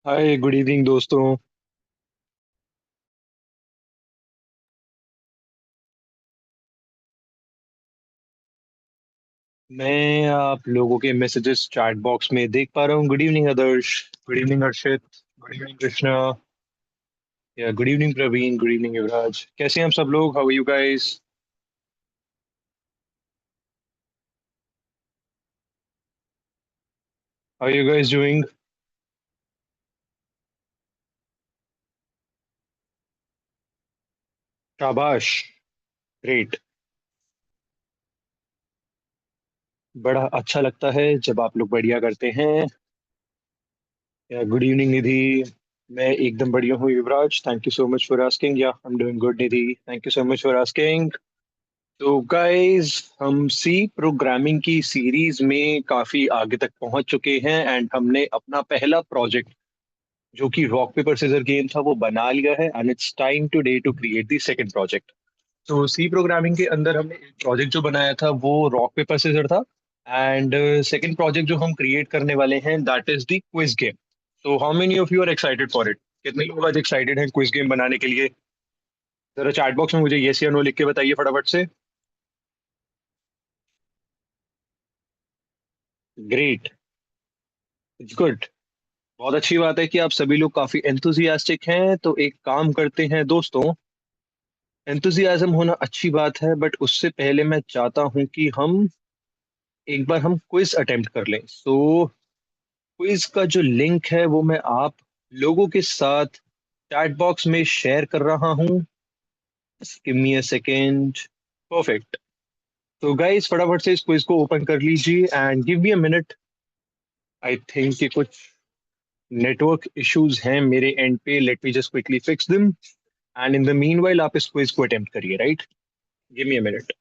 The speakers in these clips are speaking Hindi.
हाय, गुड इवनिंग दोस्तों। मैं आप लोगों के मैसेजेस चैट बॉक्स में देख पा रहा हूँ। Good evening Adarsh. Good evening Harshit. Good evening Krishna. Yeah good evening Praveen. Good evening Yuvraj. कैसे हैं आप सब लोग? How are you guys? How are you guys doing? शाबाश। ग्रेट। बड़ा अच्छा लगता है जब आप लोग बढ़िया करते हैं। या गुड इवनिंग निधि। मैं एकदम बढ़िया हूँ Yuvraj. Thank you so much for asking. Yeah I am doing good Nidhi. Thank you so much for asking. तो गाइस, हम सी प्रोग्रामिंग की सीरीज में काफी आगे तक पहुंच चुके हैं एंड हमने अपना पहला प्रोजेक्ट जो कि रॉक पेपर सीजर गेम था वो बना लिया है and it's time today to create the second project. तो सी प्रोग्रामिंग के अंदर हमने एक प्रोजेक्ट जो बनाया था वो रॉक पेपर सीजर था। एंड सेकंड प्रोजेक्ट जो हम क्रिएट करने वाले हैं that is the quiz game. तो how many of you are excited for it? कितने लोग आज एक्साइटेड हैं क्विज गेम बनाने के लिए? जरा चैट बॉक्स में मुझे येस या नो लिख के बताइए फटाफट से। ग्रेट। It's good. बहुत अच्छी बात है कि आप सभी लोग काफी एंथुजियास्टिक हैं। तो एक काम करते हैं दोस्तों। एंथुजियाज्म होना अच्छी बात है बट उससे पहले मैं चाहता हूं कि हम एक बार हम क्विज अटेम्प्ट कर लें। सो क्विज का जो लिंक है वो मैं आप लोगों के साथ चैट बॉक्स में शेयर कर रहा हूं। Give me a second. Perfect. तो गाइस फटाफट से इस क्विज को ओपन कर लीजिए and give me a minute. I think कि कुछ नेटवर्क इश्यूज हैं मेरे एंड पे। Late me just quickly fix them. And in the meanwhile आप इस क्विज को अटेम्प्ट करिए, right? Give me a minute.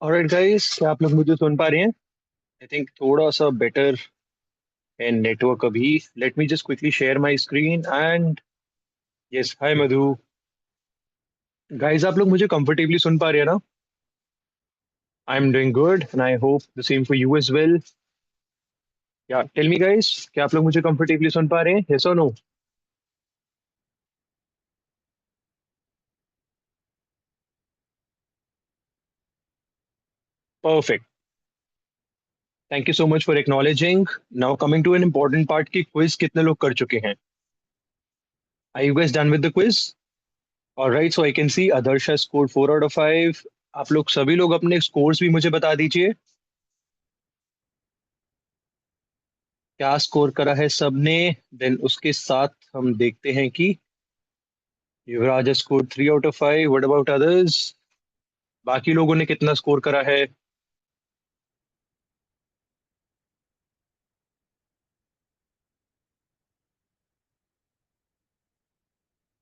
Alright guys, क्या आप लोग मुझे सुन पा रहे हैं? आई थिंक थोड़ा सा बेटर है नेटवर्क अभी। Let me just quickly share my screen and yes, hi Madhu. Guys, आप लोग मुझे कंफर्टेबली सुन पा रहे हैं ना? I am doing good and I hope the same for you as well. Yeah tell me guys, क्या आप लोग मुझे कंफर्टेबली सुन पा रहे हैं? यस और no? Perfect. Thank you so much for acknowledging. Now coming to an important part की क्विज कितने लोग कर चुके हैं? Are you guys done with the quiz? Alright, so I can see Aadarsh has scored 4 out of 5। आप लोग सभी लोग अपने स्कोर्स भी मुझे बता दीजिए। क्या स्कोर करा है सबने? देन उसके साथ हम देखते हैं कि Yuvraj score 3 out of 5। What about others? बाकी लोगों ने कितना स्कोर करा है?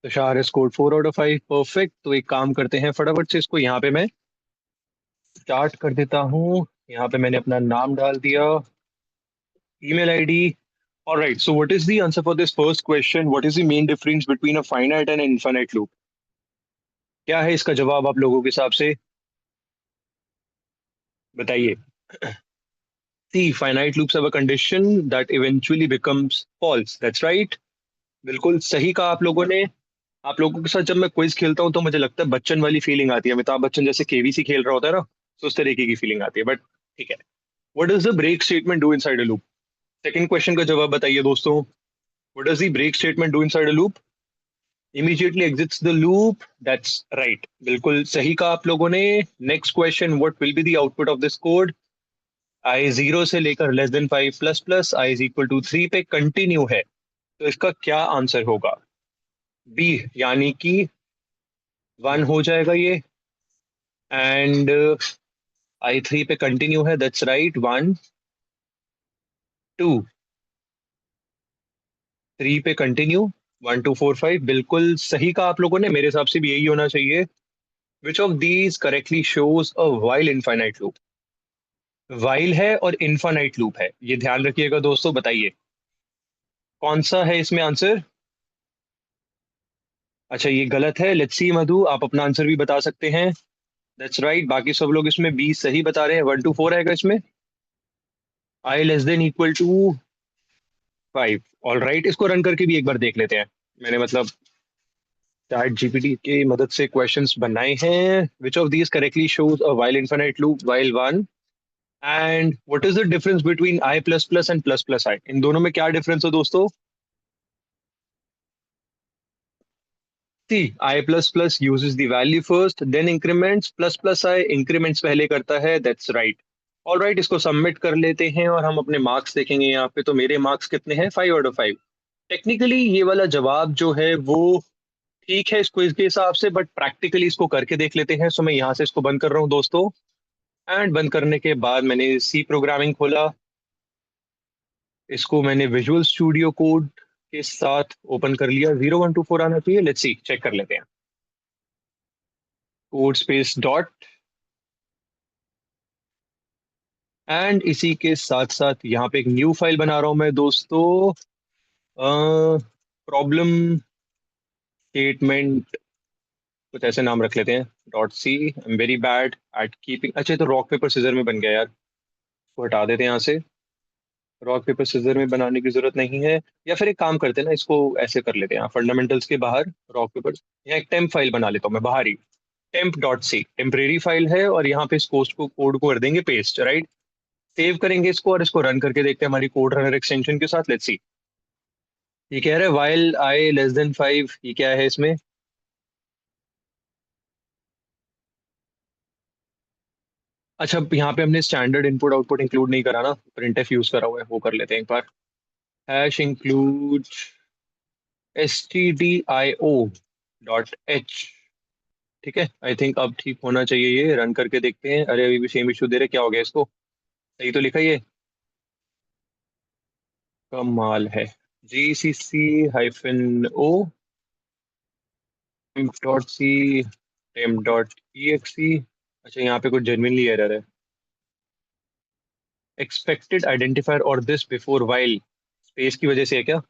Tushar score 4 out of 5। Perfect. तो एक काम करते हैं, फटाफट से इसको यहाँ पे मैं स्टार्ट कर देता हूँ। यहाँ पे मैंने अपना नाम डाल दिया, email ID. Alright, so what is the answer for this first question? What is the main difference between a finite and infinite loop? क्या है इसका जवाब आप लोगों के हिसाब से? बताइए। See, finite loops have a condition that eventually becomes false. That's right. बिल्कुल सही कहा आप लोगों ने। आप लोगों के साथ जब मैं क्विज खेलता हूँ तो मुझे लगता है बच्चन वाली फीलिंग आती है, अमिताभ बच्चन जैसे केबीसी खेल रहा होता है ना, तो उस तरीके की फीलिंग आती है, बट ठीक है। What does the break statement do inside a loop? Second question का जवाब बताइए दोस्तों। What does the break statement do inside a loop? Immediately exits the loop, that's right, बिल्कुल सही कहा आप लोगों ने। Next question, what will be the output of this code? I zero से लेकर less than 5 plus plus I is equal to 3 पे कंटिन्यू है, तो इसका क्या आंसर होगा? बी, यानी कि 1 हो जाएगा ये। एंड आई थ्री पे कंटिन्यू है, दैट्स राइट, 1, 2, 3 पे कंटिन्यू, 1 2 4 5, बिल्कुल सही कहा आप लोगों ने, मेरे हिसाब से भी यही होना चाहिए। विच of these correctly shows a while infinite loop? While है और इनफाइनाइट लूप है, ये ध्यान रखिएगा दोस्तों, बताइए कौन सा है इसमें आंसर? अच्छा ये गलत है, लेट्स सी मधु, आप अपना आंसर भी बता सकते हैं। दैट्स राइट, बाकी सब लोग इसमें बी सही बता रहे हैं, 1 2 4 आएगा इसमें। I less than equal to 5। All right, इसको रन करके भी एक बार देख लेते हैं। मैंने मतलब चैट जीपीटी की मदद से क्वेश्चंस बनाए हैं। Which of these correctly shows a while infinite loop while 1? And what is the difference between i plus plus and plus plus i? इन दोनों में क्या डिफरेंस है दोस्तों? See, i plus plus uses the value first then increments, plus plus i increments पहले करता है, दैट्स राइट। ऑल राइट, इसको सबमिट कर लेते हैं और हम अपने मार्क्स देखेंगे यहाँ पे। तो मेरे मार्क्स कितने हैं? 5 आउट ऑफ 5। टेक्निकली ये वाला जवाब जो है वो ठीक है इस क्विज के हिसाब से, बट प्रैक्टिकली इसको करके देख लेते हैं। सो मैं यहाँ से इसको बंद कर रहा हूँ दोस्तों। एंड बंद करने के बाद मैंने सी प्रोग्रामिंग खोला, इसको मैंने विजुअल स्टूडियो कोड के साथ ओपन कर लिया। 0 1 2 4 आना चाहिए, लेट्स सी, चेक कर लेते हैं। कोड स्पेस डॉट, एंड इसी के साथ साथ यहाँ पे एक न्यू फाइल बना रहा हूँ मैं दोस्तों। प्रॉब्लम स्टेटमेंट, कुछ ऐसे नाम रख लेते हैं। Dot C, I am very bad at keeping, अच्छा ये तो रॉक पेपर सीजर में बन गया यार, इसको हटा देते हैं यहाँ से। रॉक पेपर सीजर में बनाने की जरूरत नहीं है। या फिर एक काम करते हैं ना, इसको ऐसे कर लेते हैं, फंडामेंटल्स के बाहर रॉक पेपर, यहाँ एक टेम्प फाइल बना लेता हूँ मैं बाहर ही। Temp dot C temporary file है, और यहाँ पे इस कोड को कर देंगे पेस्ट, राइट। सेव करेंगे इसको और इसको रन करके देखते हैं हमारी कोड रनर एक्सटेंशन के साथ, लेट्स सी। ये कह रहा है वाइल आई लेस देन 5, ये क्या है इसमें? अच्छा यहाँ पे हमने स्टैंडर्ड इनपुट आउटपुट इंक्लूड नहीं करा ना, प्रिंट एफ यूज करा हुआ है, वो कर लेते हैं एक बार। हैश इंक्लूड stdio.h, ठीक है। आई थिंक अब ठीक होना चाहिए, ये रन करके देखते हैं। अरे अभी भी सेम इशू दे रहे, क्या हो गया इसको? सही तो लिखा ये, कमाल है। gcc-o dot C temp dot exe। अच्छा यहाँ पे कुछ जेन्युइनली एरर है। एक्सपेक्टेड आइडेंटिफायर और दिस बिफोर वाइल स्पेस की वजह से है क्या?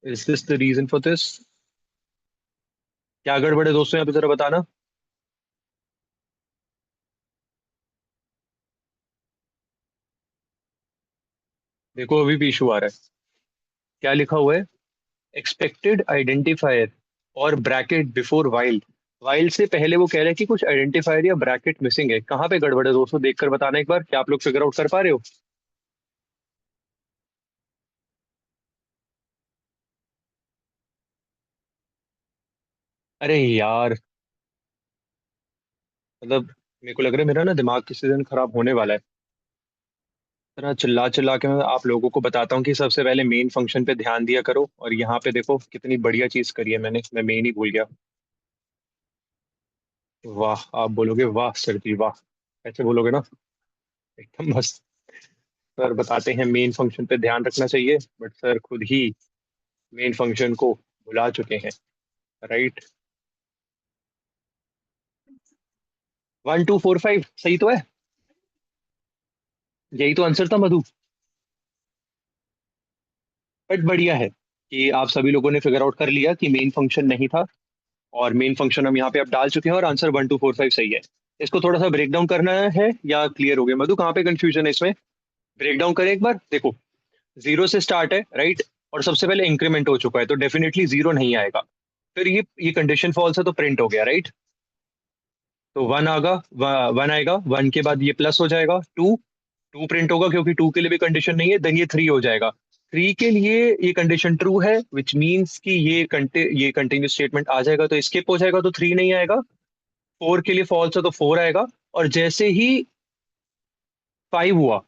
Is this the reason for this? क्या गड़बड़ है दोस्तों, यहाँ पे जरा बताना। देखो अभी भी इशू आ रहा है। क्या लिखा हुआ है? एक्सपेक्टेड आइडेंटिफायर और ब्रैकेट बिफोर वाइल। वाइल से पहले वो कह रहे हैं कि कुछ आइडेंटिफायर या ब्रैकेट मिसिंग है। कहाँ पे गड़बड़ है दोस्तों, देखकर बताना एक बार, क्या आप लोग फिगर आउट कर पा रहे हो? अरे यार, मतलब मेरे को लग रहा है मेरा ना दिमाग किसी दिन खराब होने वाला है। इतना चिल्ला चिल्ला के मैं आप लोगों को बताता हूँ कि सबसे पहले मेन फंक्शन पे ध्यान दिया करो, और यहाँ पे देखो कितनी बढ़िया चीज करी है मैंने, मैं मेन ही भूल गया। वाह, आप बोलोगे वाह सर जी वाह, ऐसे बोलोगे ना, एकदम मस्त। सर बताते हैं मेन फंक्शन पे ध्यान रखना चाहिए, बट सर खुद ही मेन फंक्शन को भुला चुके हैं, राइट। 1 2 4 5 सही तो है, यही तो आंसर था मधु। बट बढ़िया है कि आप सभी लोगों ने फिगर आउट कर लिया कि मेन फंक्शन नहीं था, और मेन फंक्शन हम यहाँ पे अब डाल चुके हैं, और आंसर 1 2 4 5 सही है। इसको थोड़ा सा ब्रेक डाउन करना है या क्लियर हो गया? मधु कहाँ पे कंफ्यूजन है इसमें? ब्रेक डाउन करें एक बार, देखो। जीरो से स्टार्ट है, राइट, और सबसे पहले इंक्रीमेंट हो चुका है, तो डेफिनेटली जीरो नहीं आएगा। फिर ये कंडीशन फॉल्स है तो प्रिंट हो गया, राइट। तो वन आएगा, वन आएगा, वन के बाद ये प्लस हो जाएगा टू, टू प्रिंट होगा क्योंकि टू के लिए भी कंडीशन नहीं है, देन ये थ्री हो जाएगा। थ्री के लिए ये कंडीशन ट्रू है, विच मीन्स कि ये कंटिन्यूस स्टेटमेंट आ जाएगा तो स्किप हो जाएगा, तो थ्री नहीं आएगा। फोर के लिए फॉल्स है तो फोर आएगा। और जैसे ही फाइव हुआ,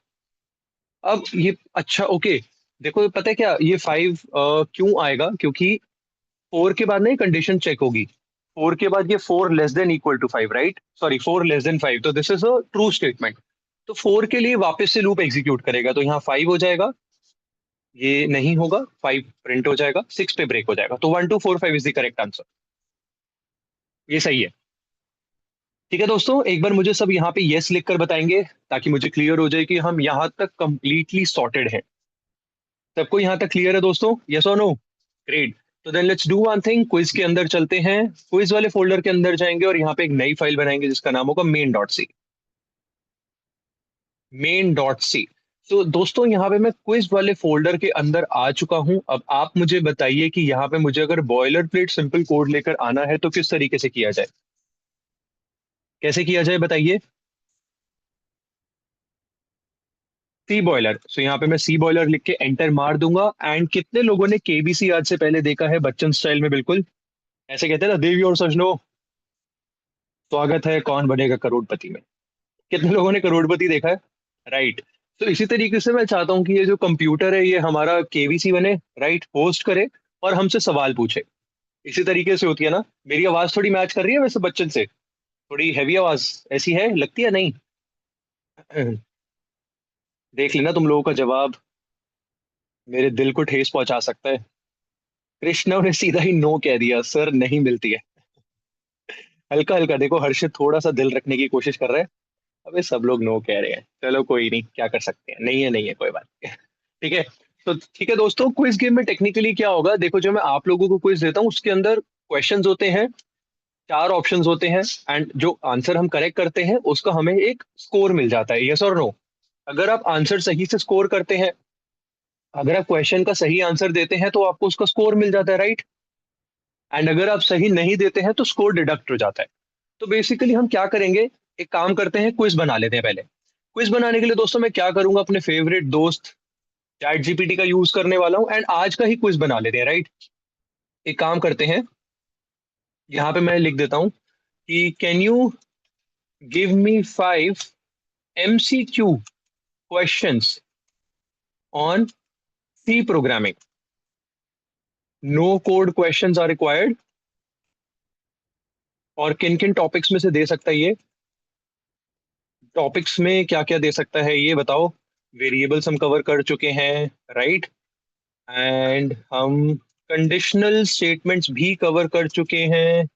अब ये अच्छा ओके, देखो पता है क्या, ये फाइव क्यों आएगा, क्योंकि फोर के बाद ना ये कंडीशन चेक होगी। फोर के बाद ये four less than equal to five, right, sorry four less than five, तो this is a true statement. तो फोर के लिए वापस से लूप एग्जीक्यूट करेगा, तो यहाँ फाइव हो जाएगा, ये नहीं होगा, फाइव प्रिंट हो जाएगा, सिक्स पे ब्रेक हो जाएगा, तो one two four five is the correct answer. ये सही है। ठीक है दोस्तों, एक बार मुझे सब यहाँ पे यस लिख कर बताएंगे, ताकि मुझे क्लियर हो जाए कि हम यहाँ तक कंप्लीटली सॉर्टेड हैं। सबको यहाँ तक क्लियर है दोस्तों, यस और नो? ग्रेट। तो then let's do one thing, quiz के अंदर चलते हैं। क्विज वाले फोल्डर के अंदर जाएंगे और यहाँ पे एक नई फाइल बनाएंगे जिसका नाम होगा main.c। main.c। तो दोस्तों यहाँ पे मैं क्विज वाले फोल्डर के अंदर आ चुका हूँ। अब आप मुझे बताइए कि यहाँ पे मुझे अगर बॉयलर प्लेट सिंपल कोड लेकर आना है तो किस तरीके से किया जाए, कैसे किया जाए बताइए। सी बॉयलर, सो यहाँ पे मैं सी बॉयलर लिख के एंटर मार दूंगा। एंड कितने लोगों ने केबीसी आज से पहले देखा है, बच्चन स्टाइल में बिल्कुल ऐसे कहते हैं ना, देवी और सजनो स्वागत है कौन बनेगा करोड़पति में। कितने लोगों ने करोड़पति देखा है, राइट। तो इसी तरीके से मैं चाहता हूँ कि ये जो कंप्यूटर है ये हमारा केबीसी बने, राइट, होस्ट करे और हमसे सवाल पूछे। इसी तरीके से होती है ना। मेरी आवाज थोड़ी मैच कर रही है वैसे बच्चन से, थोड़ी हैवी आवाज ऐसी है लगती है नहीं? देख लेना, तुम लोगों का जवाब मेरे दिल को ठेस पहुंचा सकता है। कृष्णा ने सीधा ही नो कह दिया, सर नहीं मिलती है। हल्का हल्का देखो, हर्षित थोड़ा सा दिल रखने की कोशिश कर रहा है। अबे सब लोग नो कह रहे हैं, चलो कोई नहीं, क्या कर सकते हैं, नहीं है नहीं है, कोई बात नहीं। ठीक है। तो ठीक है दोस्तों, क्विज गेम में टेक्निकली क्या होगा, देखो जो मैं आप लोगों को क्विज देता हूँ उसके अंदर क्वेश्चंस होते हैं, चार ऑप्शंस होते हैं, एंड जो आंसर हम करेक्ट करते हैं उसका हमें एक स्कोर मिल जाता है, यस और नो। अगर आप आंसर सही से स्कोर करते हैं, अगर आप क्वेश्चन का सही आंसर देते हैं तो आपको उसका स्कोर मिल जाता है, राइट। एंड अगर आप सही नहीं देते हैं तो स्कोर डिडक्ट हो जाता है। तो बेसिकली हम क्या करेंगे, एक काम करते हैं, क्विज बना लेते हैं पहले। क्विज बनाने के लिए दोस्तों मैं क्या करूंगा, अपने फेवरेट दोस्त चैट जीपीटी का यूज करने वाला हूँ, एंड आज का ही क्विज बना लेते हैं, राइट। एक काम करते हैं, यहाँ पे मैं लिख देता हूँ कि can you give me five MCQ questions on C programming, no code questions are required. और किन किन टॉपिक्स में से दे सकता है ये, टॉपिक्स में क्या क्या दे सकता है ये बताओ। वेरिएबल्स हम कवर कर चुके हैं, राइट। एंड हम कंडीशनल स्टेटमेंट्स भी कवर कर चुके हैं।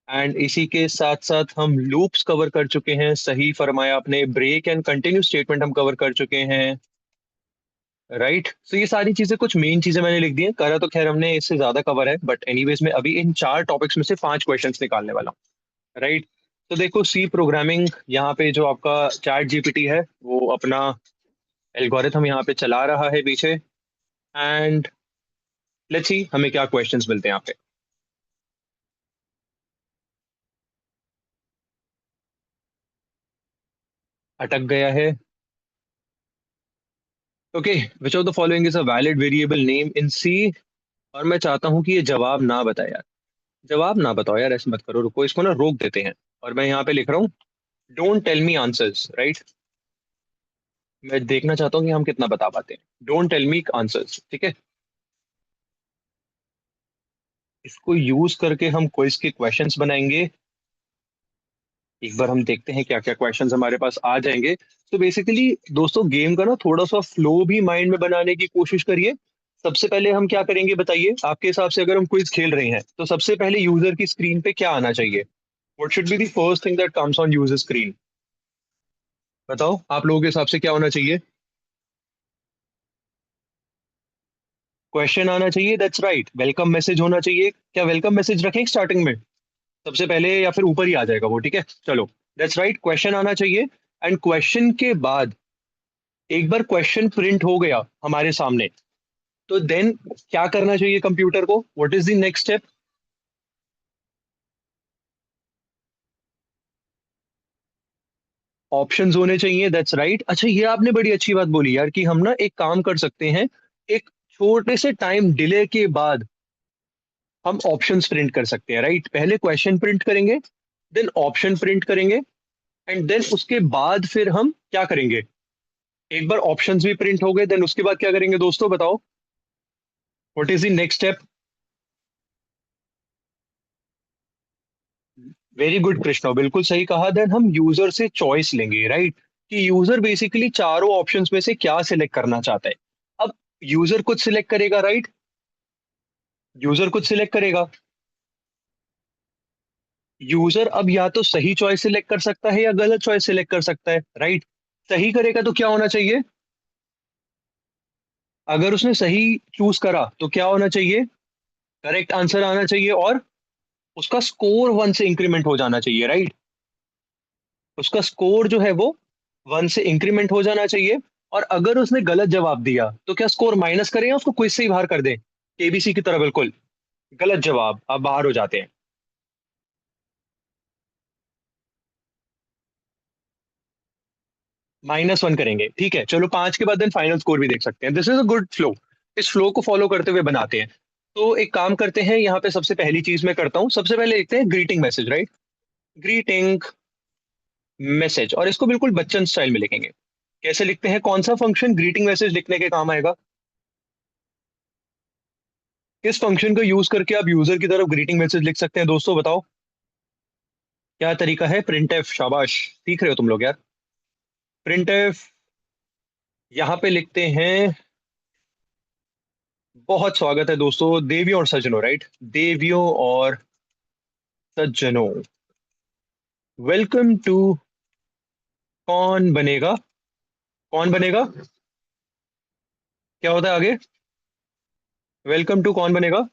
एंड इसी के साथ साथ हम लूप्स कवर कर चुके हैं, सही फरमाया आपने, ब्रेक एंड कंटिन्यू स्टेटमेंट हम कवर कर चुके हैं, राइट। तो ये सारी चीजें कुछ मेन चीजें मैंने लिख दी हैं, करा तो खैर हमने इससे ज्यादा कवर है, बट एनीवेज में अभी इन चार टॉपिक्स में से पांच क्वेश्चंस निकालने वाला हूँ, राइट। तो देखो सी प्रोग्रामिंग, यहाँ पे जो आपका चैट जीपीटी है वो अपना एल्गोरिथम यहाँ पे चला रहा है पीछे। एंड लेट्स सी हमें क्या क्वेश्चंस मिलते हैं यहाँ पे। अटक गया है। Okay, which of the following is a valid variable name in C. और मैं चाहता हूँ कि ये जवाब ना बताए यार, जवाब ना बताओ यार, ऐसे मत करो, रुको इसको ना रोक देते हैं। और मैं यहाँ पे लिख रहा हूँ don't tell me answers, right. मैं देखना चाहता हूँ कि हम कितना बता पाते हैं, डोंट टेल मी आंसर्स, ठीक है। इसको यूज करके हम क्विज के क्वेश्चंस बनाएंगे। एक बार हम देखते हैं क्या क्या क्वेश्चंस हमारे पास आ जाएंगे। तो बेसिकली दोस्तों गेम का ना थोड़ा सा फ्लो भी माइंड में बनाने की कोशिश करिए। सबसे पहले हम क्या करेंगे बताइए, आपके हिसाब से अगर हम क्विज खेल रहे हैं तो सबसे पहले यूजर की स्क्रीन पे क्या आना चाहिए? What should be the first thing that comes on user screen? बताओ आप लोगों के हिसाब से क्या होना चाहिए? क्वेश्चन आना चाहिए, दैट्स राइट। वेलकम मैसेज होना चाहिए, क्या वेलकम मैसेज रखें स्टार्टिंग में सबसे पहले, या फिर ऊपर ही आ जाएगा वो, ठीक है चलो। दैट्स राइट, क्वेश्चन आना चाहिए। एंड क्वेश्चन के बाद एक बार क्वेश्चन प्रिंट हो गया हमारे सामने, तो देन क्या करना चाहिए कंप्यूटर को? What is the next step? Options होने चाहिए, दैट्स राइट। अच्छा, ये आपने बड़ी अच्छी बात बोली यार, कि हम ना एक काम कर सकते हैं, एक छोटे से टाइम डिले के बाद हम ऑप्शंस प्रिंट कर सकते हैं, राइट? पहले क्वेश्चन प्रिंट करेंगे, देन ऑप्शन प्रिंट करेंगे, एंड देन उसके बाद फिर हम क्या करेंगे? एक बार ऑप्शंस भी प्रिंट हो गए, देन उसके बाद क्या करेंगे दोस्तों, बताओ? What is the next step? Very good Krishna, बिल्कुल सही कहा। देन हम यूजर से चॉइस लेंगे, राइट? कि यूजर बेसिकली चारों ऑप्शंस में से क्या सिलेक्ट करना चाहता है। अब यूजर कुछ सिलेक्ट करेगा, राइट? यूजर कुछ सिलेक्ट करेगा। यूजर अब या तो सही चॉइस सिलेक्ट कर सकता है या गलत चॉइस सिलेक्ट कर सकता है, राइट? सही करेगा तो क्या होना चाहिए? अगर उसने सही चूज करा तो क्या होना चाहिए? करेक्ट आंसर आना चाहिए, और उसका स्कोर 1 से इंक्रीमेंट हो जाना चाहिए, राइट? उसका स्कोर जो है वो 1 से इंक्रीमेंट हो जाना चाहिए। और अगर उसने गलत जवाब दिया तो क्या स्कोर माइनस करें या उसको क्विज से ही बाहर कर दें? केबीसी की तरह बिल्कुल। गलत जवाब, आप बाहर हो जाते हैं। -1 करेंगे, ठीक है। चलो 5 के बाद देन फाइनल स्कोर भी देख सकते हैं। This is a good flow. इस फ्लो को फॉलो करते हुए बनाते हैं। तो एक काम करते हैं, यहाँ पे सबसे पहली चीज मैं करता हूँ, सबसे पहले लिखते हैं greeting message, right? Greeting message, और इसको बिल्कुल बच्चन स्टाइल में लिखेंगे। कैसे लिखते हैं? कौन सा फंक्शन ग्रीटिंग मैसेज लिखने के काम आएगा? किस फंक्शन को यूज करके आप यूजर की तरफ ग्रीटिंग मैसेज लिख सकते हैं दोस्तों, बताओ? क्या तरीका है? प्रिंटफ। शाबाश, सीख रहे हो तुम लोग यार। प्रिंटफ। यहाँ पे लिखते हैं, बहुत स्वागत है दोस्तों, देवियों और सज्जनों, राइट? देवियों और सज्जनों, वेलकम टू कौन बनेगा। कौन बनेगा, क्या होता है आगे? वेलकम टू कौन बनेगा?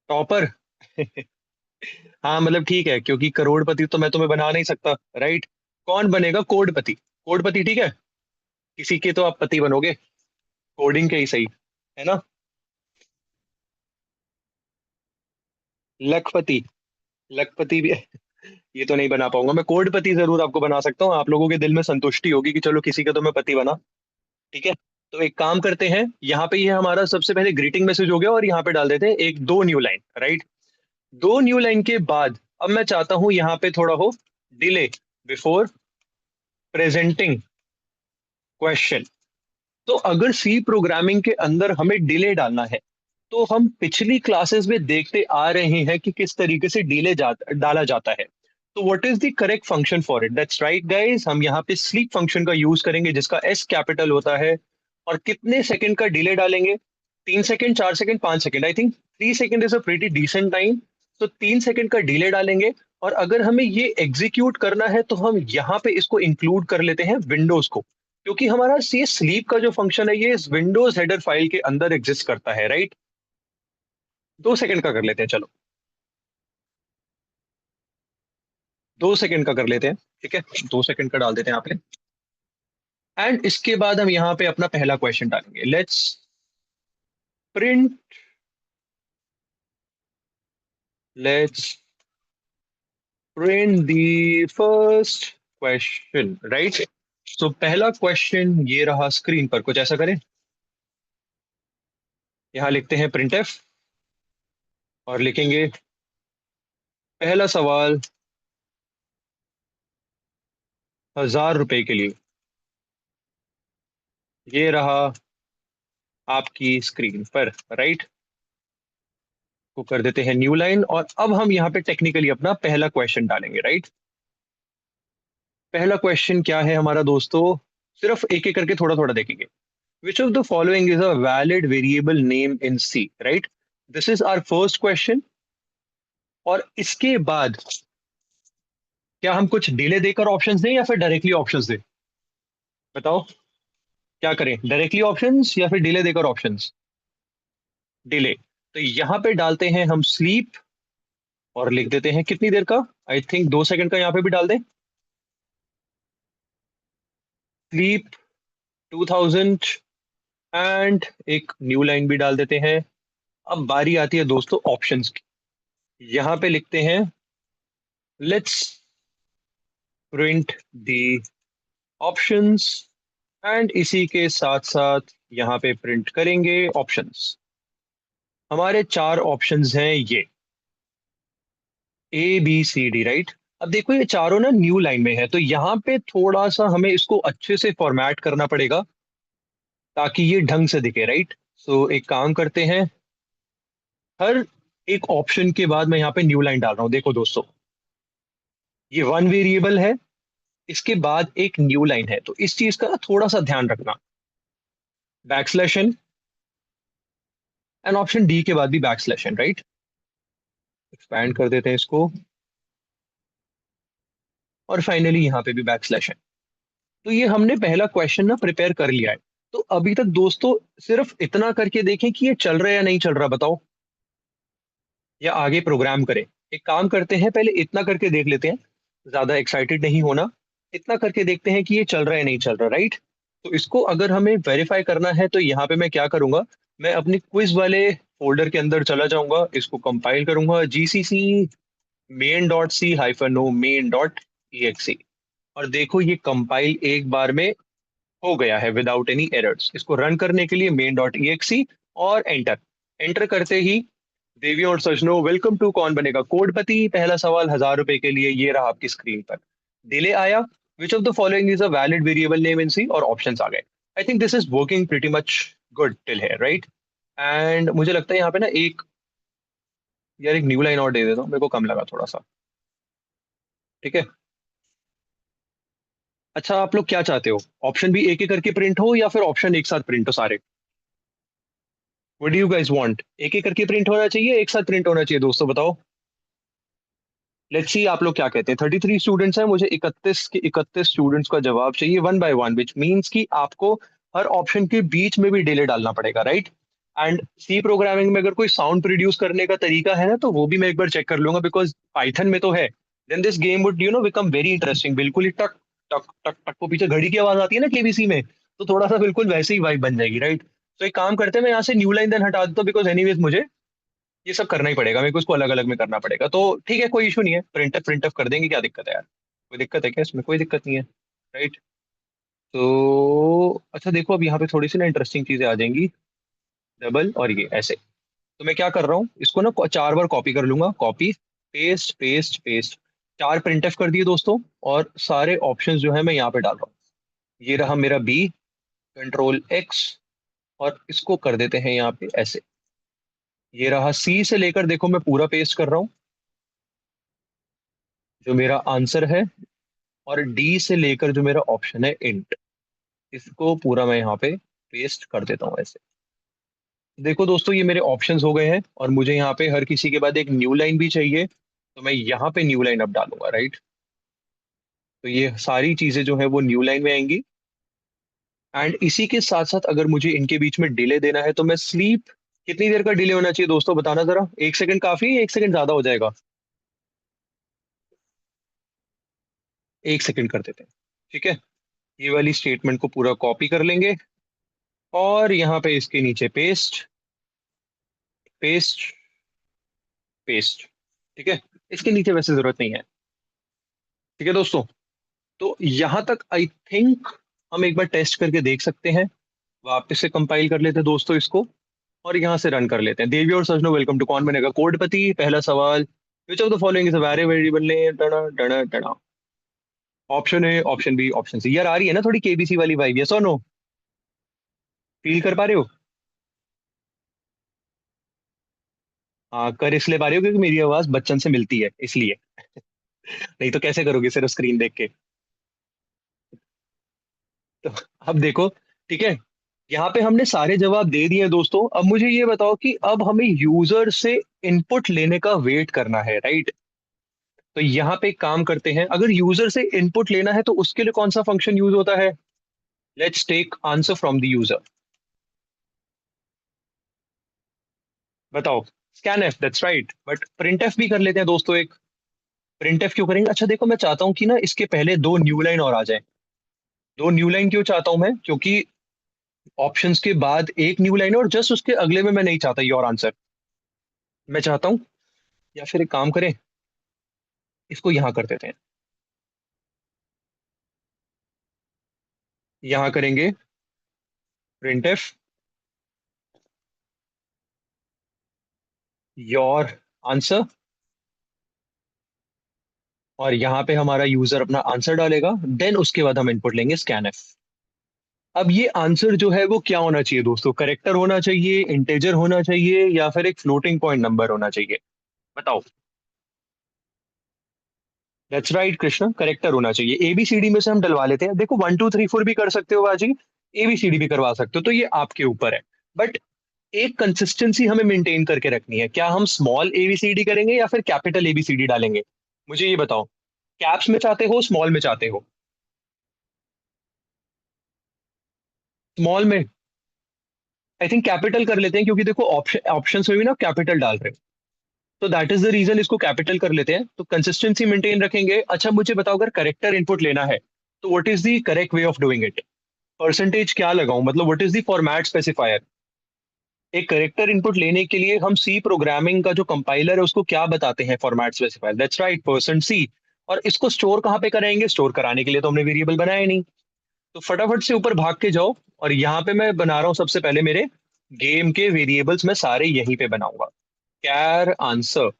टॉपर। हाँ मतलब ठीक है, क्योंकि करोड़पति तो मैं तुम्हें बना नहीं सकता, राइट? कौन बनेगा? कोडपति। कोडपति, ठीक है। किसी के तो आप पति बनोगे, कोडिंग के ही सही, है ना? लखपति। लखपति भी ये तो नहीं बना पाऊंगा मैं। कोडपति जरूर आपको बना सकता हूँ, आप लोगों के दिल में संतुष्टि होगी कि चलो किसी का तो मैं पति बना। ठीक है। तो एक काम करते हैं, यहाँ पे ये हमारा सबसे पहले ग्रीटिंग मैसेज हो गया, और यहाँ पे डाल देते हैं एक दो न्यू लाइन, राइट? दो न्यू लाइन के बाद अब मैं चाहता हूं यहाँ पे थोड़ा हो डिले बिफोर प्रेजेंटिंग क्वेश्चन। तो अगर सी प्रोग्रामिंग के अंदर हमें डिले डालना है, तो हम पिछली क्लासेस में देखते आ रहे हैं कि किस तरीके से डाला जाता है। तो what is the correct function for it? That's right guys, हम यहाँ पे स्लीप फंक्शन का यूज करेंगे, जिसका एस कैपिटल होता है। और कितने सेकंड का डिले डालेंगे? 3 second, 4 second, 5 second? I think 3 second is a pretty decent time. तो 3 सेकंड का डिले डालेंगे। और अगर हमें ये एग्जीक्यूट करना है, तो हम यहाँ पे इसको इंक्लूड कर लेते हैं विंडोज को, क्योंकि हमारा ये स्लीप का जो फंक्शन है, ये इस विंडोज हेडर फाइल के अंदर एग्जिस्ट करता है, राइट? 2 सेकंड का कर लेते हैं, चलो। 2 सेकंड का कर लेते हैं, ठीक है। 2 सेकंड का डाल देते हैं यहाँ पे। एंड इसके बाद हम यहाँ पे अपना पहला क्वेश्चन डालेंगे। Print let's print the first question, right? तो पहला क्वेश्चन ये रहा स्क्रीन पर, कुछ ऐसा करें। यहाँ लिखते हैं प्रिंटफ, और लिखेंगे पहला सवाल 1000 रुपए के लिए। ये रहा आपकी स्क्रीन पर, राइट? को कर देते हैं न्यू लाइन, और अब हम यहाँ पे टेक्निकली अपना पहला क्वेश्चन डालेंगे, राइट? पहला क्वेश्चन क्या है हमारा दोस्तों? सिर्फ एक एक करके थोड़ा थोड़ा देखेंगे। Which of the following is a valid variable name in C, right? This is our first question. और इसके बाद क्या हम कुछ डिले देकर ऑप्शंस दें या फिर डायरेक्टली ऑप्शंस दें? बताओ, क्या करें? डायरेक्टली ऑप्शंस या फिर डिले देकर ऑप्शंस? डिले। तो यहाँ पे डालते हैं हम स्लीप, और लिख देते हैं कितनी देर का? आई थिंक 2 सेकंड का यहाँ पे भी डाल दें। स्लीप 2000 एंड एक न्यू लाइन भी डाल देते हैं। अब बारी आती है दोस्तों ऑप्शंस की। यहाँ पे लिखते हैं let's print the options and इसी के साथ साथ यहाँ पे प्रिंट करेंगे ऑप्शंस। हमारे चार ऑप्शंस हैं ये ABCD, राइट। अब देखो ये चारों ना न्यू लाइन में है, तो यहाँ पे थोड़ा सा हमें इसको अच्छे से फॉर्मेट करना पड़ेगा ताकि ये ढंग से दिखे, राइट। सो एक काम करते हैं, हर एक ऑप्शन के बाद मैं यहाँ पे न्यू लाइन डाल रहा हूँ। देखो दोस्तों, ये वन वेरिएबल है, इसके बाद एक न्यू लाइन है, तो इस चीज का ना थोड़ा सा ध्यान रखना। Backslash N and option D के बाद भी बैकस्लैश एन, राइट। एक्सपैंड कर देते हैं इसको, और फाइनली यहाँ पे भी बैकस्लैश एन। तो ये हमने पहला क्वेश्चन ना प्रिपेयर कर लिया है। तो अभी तक दोस्तों सिर्फ इतना करके देखें कि ये चल रहा है या नहीं चल रहा, बताओ, या आगे प्रोग्राम करें। एक काम करते हैं, पहले इतना करके देख लेते हैं, ज्यादा एक्साइटेड नहीं होना। इतना करके देखते हैं कि ये चल रहा है नहीं चल रहा, राइट। तो इसको अगर हमें वेरीफाई करना है तो यहाँ पे मैं क्या करूंगा, मैं अपनी क्विज वाले फोल्डर के अंदर चला जाऊंगा, इसको कंपाइल करूंगा GCC main.c-o main.exe। और देखो ये कंपाइल एक बार में हो गया है विदाउट एनी एरर्स। इसको रन करने के लिए main.exe और एंटर। एंटर करते ही देवियों और सजनों, वेलकम टू कौन बनेगा करोड़पति। पहला सवाल 1000 रुपए के लिए, ये रहा आपकी स्क्रीन पर। डिले आया, which of the following is a valid variable name in C, और ऑप्शंस आ गए। I think this is working pretty much good till here, right. And मुझे लगता है यहाँ पे ना एक, यार एक न्यू लाइन और दे देता हूँ, मेरे को कम लगा थोड़ा सा। ठीक है। अच्छा आप लोग क्या चाहते हो, ऑप्शन भी एक एक करके प्रिंट हो या फिर ऑप्शन एक साथ प्रिंट हो सारे? What do you guys want, एक एक करके प्रिंट होना चाहिए, एक साथ प्रिंट होना चाहिए, दोस्तों बताओ। लेट्स सी आप लोग क्या कहते हैं। 33 स्टूडेंट्स हैं, मुझे 31 के 31 स्टूडेंट्स का जवाब चाहिए one by one, which means कि आपको हर ऑप्शन के बीच में भी डिले डालना पड़ेगा, राइट। एंड सी प्रोग्रामिंग में अगर कोई साउंड प्रोड्यूस करने का तरीका है ना, तो वो भी मैं एक बार चेक कर लूंगा, बिकॉज पाइथन में तो है। Then this game would become very interesting. बिल्कुल ही टक टक टक टक को पीछे घड़ी की आवाज आती है ना केबीसी में, तो थोड़ा सा बिल्कुल वैसे ही वाइब बन जाएगी, राइट। तो एक काम करते हैं, मैं यहाँ से न्यू लाइन देन हटा देता हूँ, बिकॉज एनीवेज मुझे ये सब करना ही पड़ेगा, मेरे को इसको अलग अलग में करना पड़ेगा। तो ठीक है, कोई इशू नहीं है, प्रिंटअप कर देंगे, क्या दिक्कत है यार। कोई दिक्कत है क्या इसमें? कोई दिक्कत नहीं है, राइट। तो अच्छा देखो, अब यहाँ पे थोड़ी सी ना इंटरेस्टिंग चीजें आ जाएंगी। डबल और ये ऐसे। तो मैं क्या कर रहा हूँ, इसको ना 4 बार कॉपी कर लूंगा, copy paste paste paste. 4 printf कर दिए दोस्तों, और सारे ऑप्शंस जो है मैं यहाँ पे डाल रहा हूँ। ये रहा मेरा बी, Ctrl+X, और इसको कर देते हैं यहाँ पे ऐसे। ये रहा सी से लेकर, देखो मैं पूरा पेस्ट कर रहा हूँ जो मेरा आंसर है, और डी से लेकर जो मेरा ऑप्शन है इंट, इसको पूरा मैं यहाँ पे पेस्ट कर देता हूँ ऐसे। देखो दोस्तों, ये मेरे ऑप्शंस हो गए हैं, और मुझे यहाँ पे हर किसी के बाद एक न्यू लाइन भी चाहिए, तो मैं यहाँ पे न्यू लाइन अब डालूंगा, राइट। तो ये सारी चीजें जो है वो न्यू लाइन में आएंगी। एंड इसी के साथ साथ अगर मुझे इनके बीच में डिले देना है, तो मैं स्लीप, कितनी देर का डिले होना चाहिए दोस्तों, बताना जरा। 1 सेकंड काफी है, 1 सेकंड ज्यादा हो जाएगा? 1 सेकंड कर देते हैं, ठीक है। ये वाली स्टेटमेंट को पूरा कॉपी कर लेंगे, और यहाँ पे इसके नीचे पेस्ट पेस्ट पेस्ट। ठीक है, इसके नीचे वैसे जरूरत नहीं है। ठीक है दोस्तों, तो यहां तक आई थिंक हम एक बार टेस्ट करके देख सकते हैं। वापस से कंपाइल कर लेते हैं दोस्तों इसको, और यहाँ से रन कर लेते हैं। देवी और सजनो, वेलकम टू कौन बनेगा करोड़पति। पहला सवाल, which of the following is a variable name, टना टना टना। Option A, option B, option C. यार आ रही है ना थोड़ी केबीसी वाली वाइब, यस और नो? फील कर पा रहे हो? हाँ, कर इसलिए पा रहे हो क्योंकि मेरी आवाज बच्चन से मिलती है, इसलिए। नहीं तो कैसे करोगे सिर्फ स्क्रीन देख के। तो अब देखो, ठीक है, यहाँ पे हमने सारे जवाब दे दिए हैं दोस्तों। अब मुझे ये बताओ कि अब हमें यूजर से इनपुट लेने का वेट करना है, राइट। तो यहाँ पे एक काम करते हैं, अगर यूजर से इनपुट लेना है तो उसके लिए कौन सा फंक्शन यूज होता है? Let's take answer from the user. बताओ। Scanf, that's right, but printf भी कर लेते हैं दोस्तों एक। प्रिंट एफ क्यों करेंगे? अच्छा देखो, मैं चाहता हूँ कि ना इसके पहले 2 न्यू लाइन और आ जाए। दो न्यू लाइन क्यों चाहता हूं मैं? क्योंकि ऑप्शंस के बाद एक न्यू लाइन है और जस्ट उसके अगले में मैं नहीं चाहता योर आंसर। मैं चाहता हूं, या फिर एक काम करें, इसको यहां कर देते हैं। यहां करेंगे प्रिंट एफ योर आंसर, और यहाँ पे हमारा यूजर अपना आंसर डालेगा, देन उसके बाद हम इनपुट लेंगे स्कैन एफ। अब ये आंसर जो है वो क्या होना चाहिए दोस्तों? करेक्टर होना चाहिए, इंटेजर होना चाहिए, या फिर एक फ्लोटिंग पॉइंट नंबर होना चाहिए? बताओ। दैट्स राइट कृष्ण, करेक्टर होना चाहिए। एबीसीडी में से हम डलवा लेते हैं। देखो 1 2 3 4 भी कर सकते हो बाजी, एबीसीडी भी करवा सकते हो, तो ये आपके ऊपर है। बट एक कंसिस्टेंसी हमें मेंटेन करके रखनी है। क्या हम स्मॉल एबीसीडी करेंगे या फिर कैपिटल एबीसीडी डालेंगे? मुझे ये बताओ, कैप्स में चाहते हो, स्मॉल में चाहते हो? स्मॉल में? आई थिंक कैपिटल कर लेते हैं, क्योंकि देखो ऑप्शंस में भी ना कैपिटल डाल रहे हैं, तो दैट इज द रीजन इसको कैपिटल कर लेते हैं, तो कंसिस्टेंसी मेंटेन रखेंगे। अच्छा मुझे बताओ, अगर करेक्टर इनपुट लेना है तो what is the correct way of doing it? Percentage क्या लगाऊं, मतलब what is the format specifier? एक करेक्टर इनपुट लेने के लिए हम सी प्रोग्रामिंग का जो कंपाइलर है उसको क्या बताते हैं? Format specifier, that's right, %C। और इसको स्टोर कहाँ पे कराएंगे? स्टोर कराने के लिए तो हमने वेरिएबल बनाया नहीं। तो फटाफट से ऊपर भाग के जाओ, और यहाँ पे मैं बना रहा हूँ सबसे पहले मेरे गेम के वेरिएबल्स मैं सारे यहीं पे बनाऊंगा। कैर आंसर,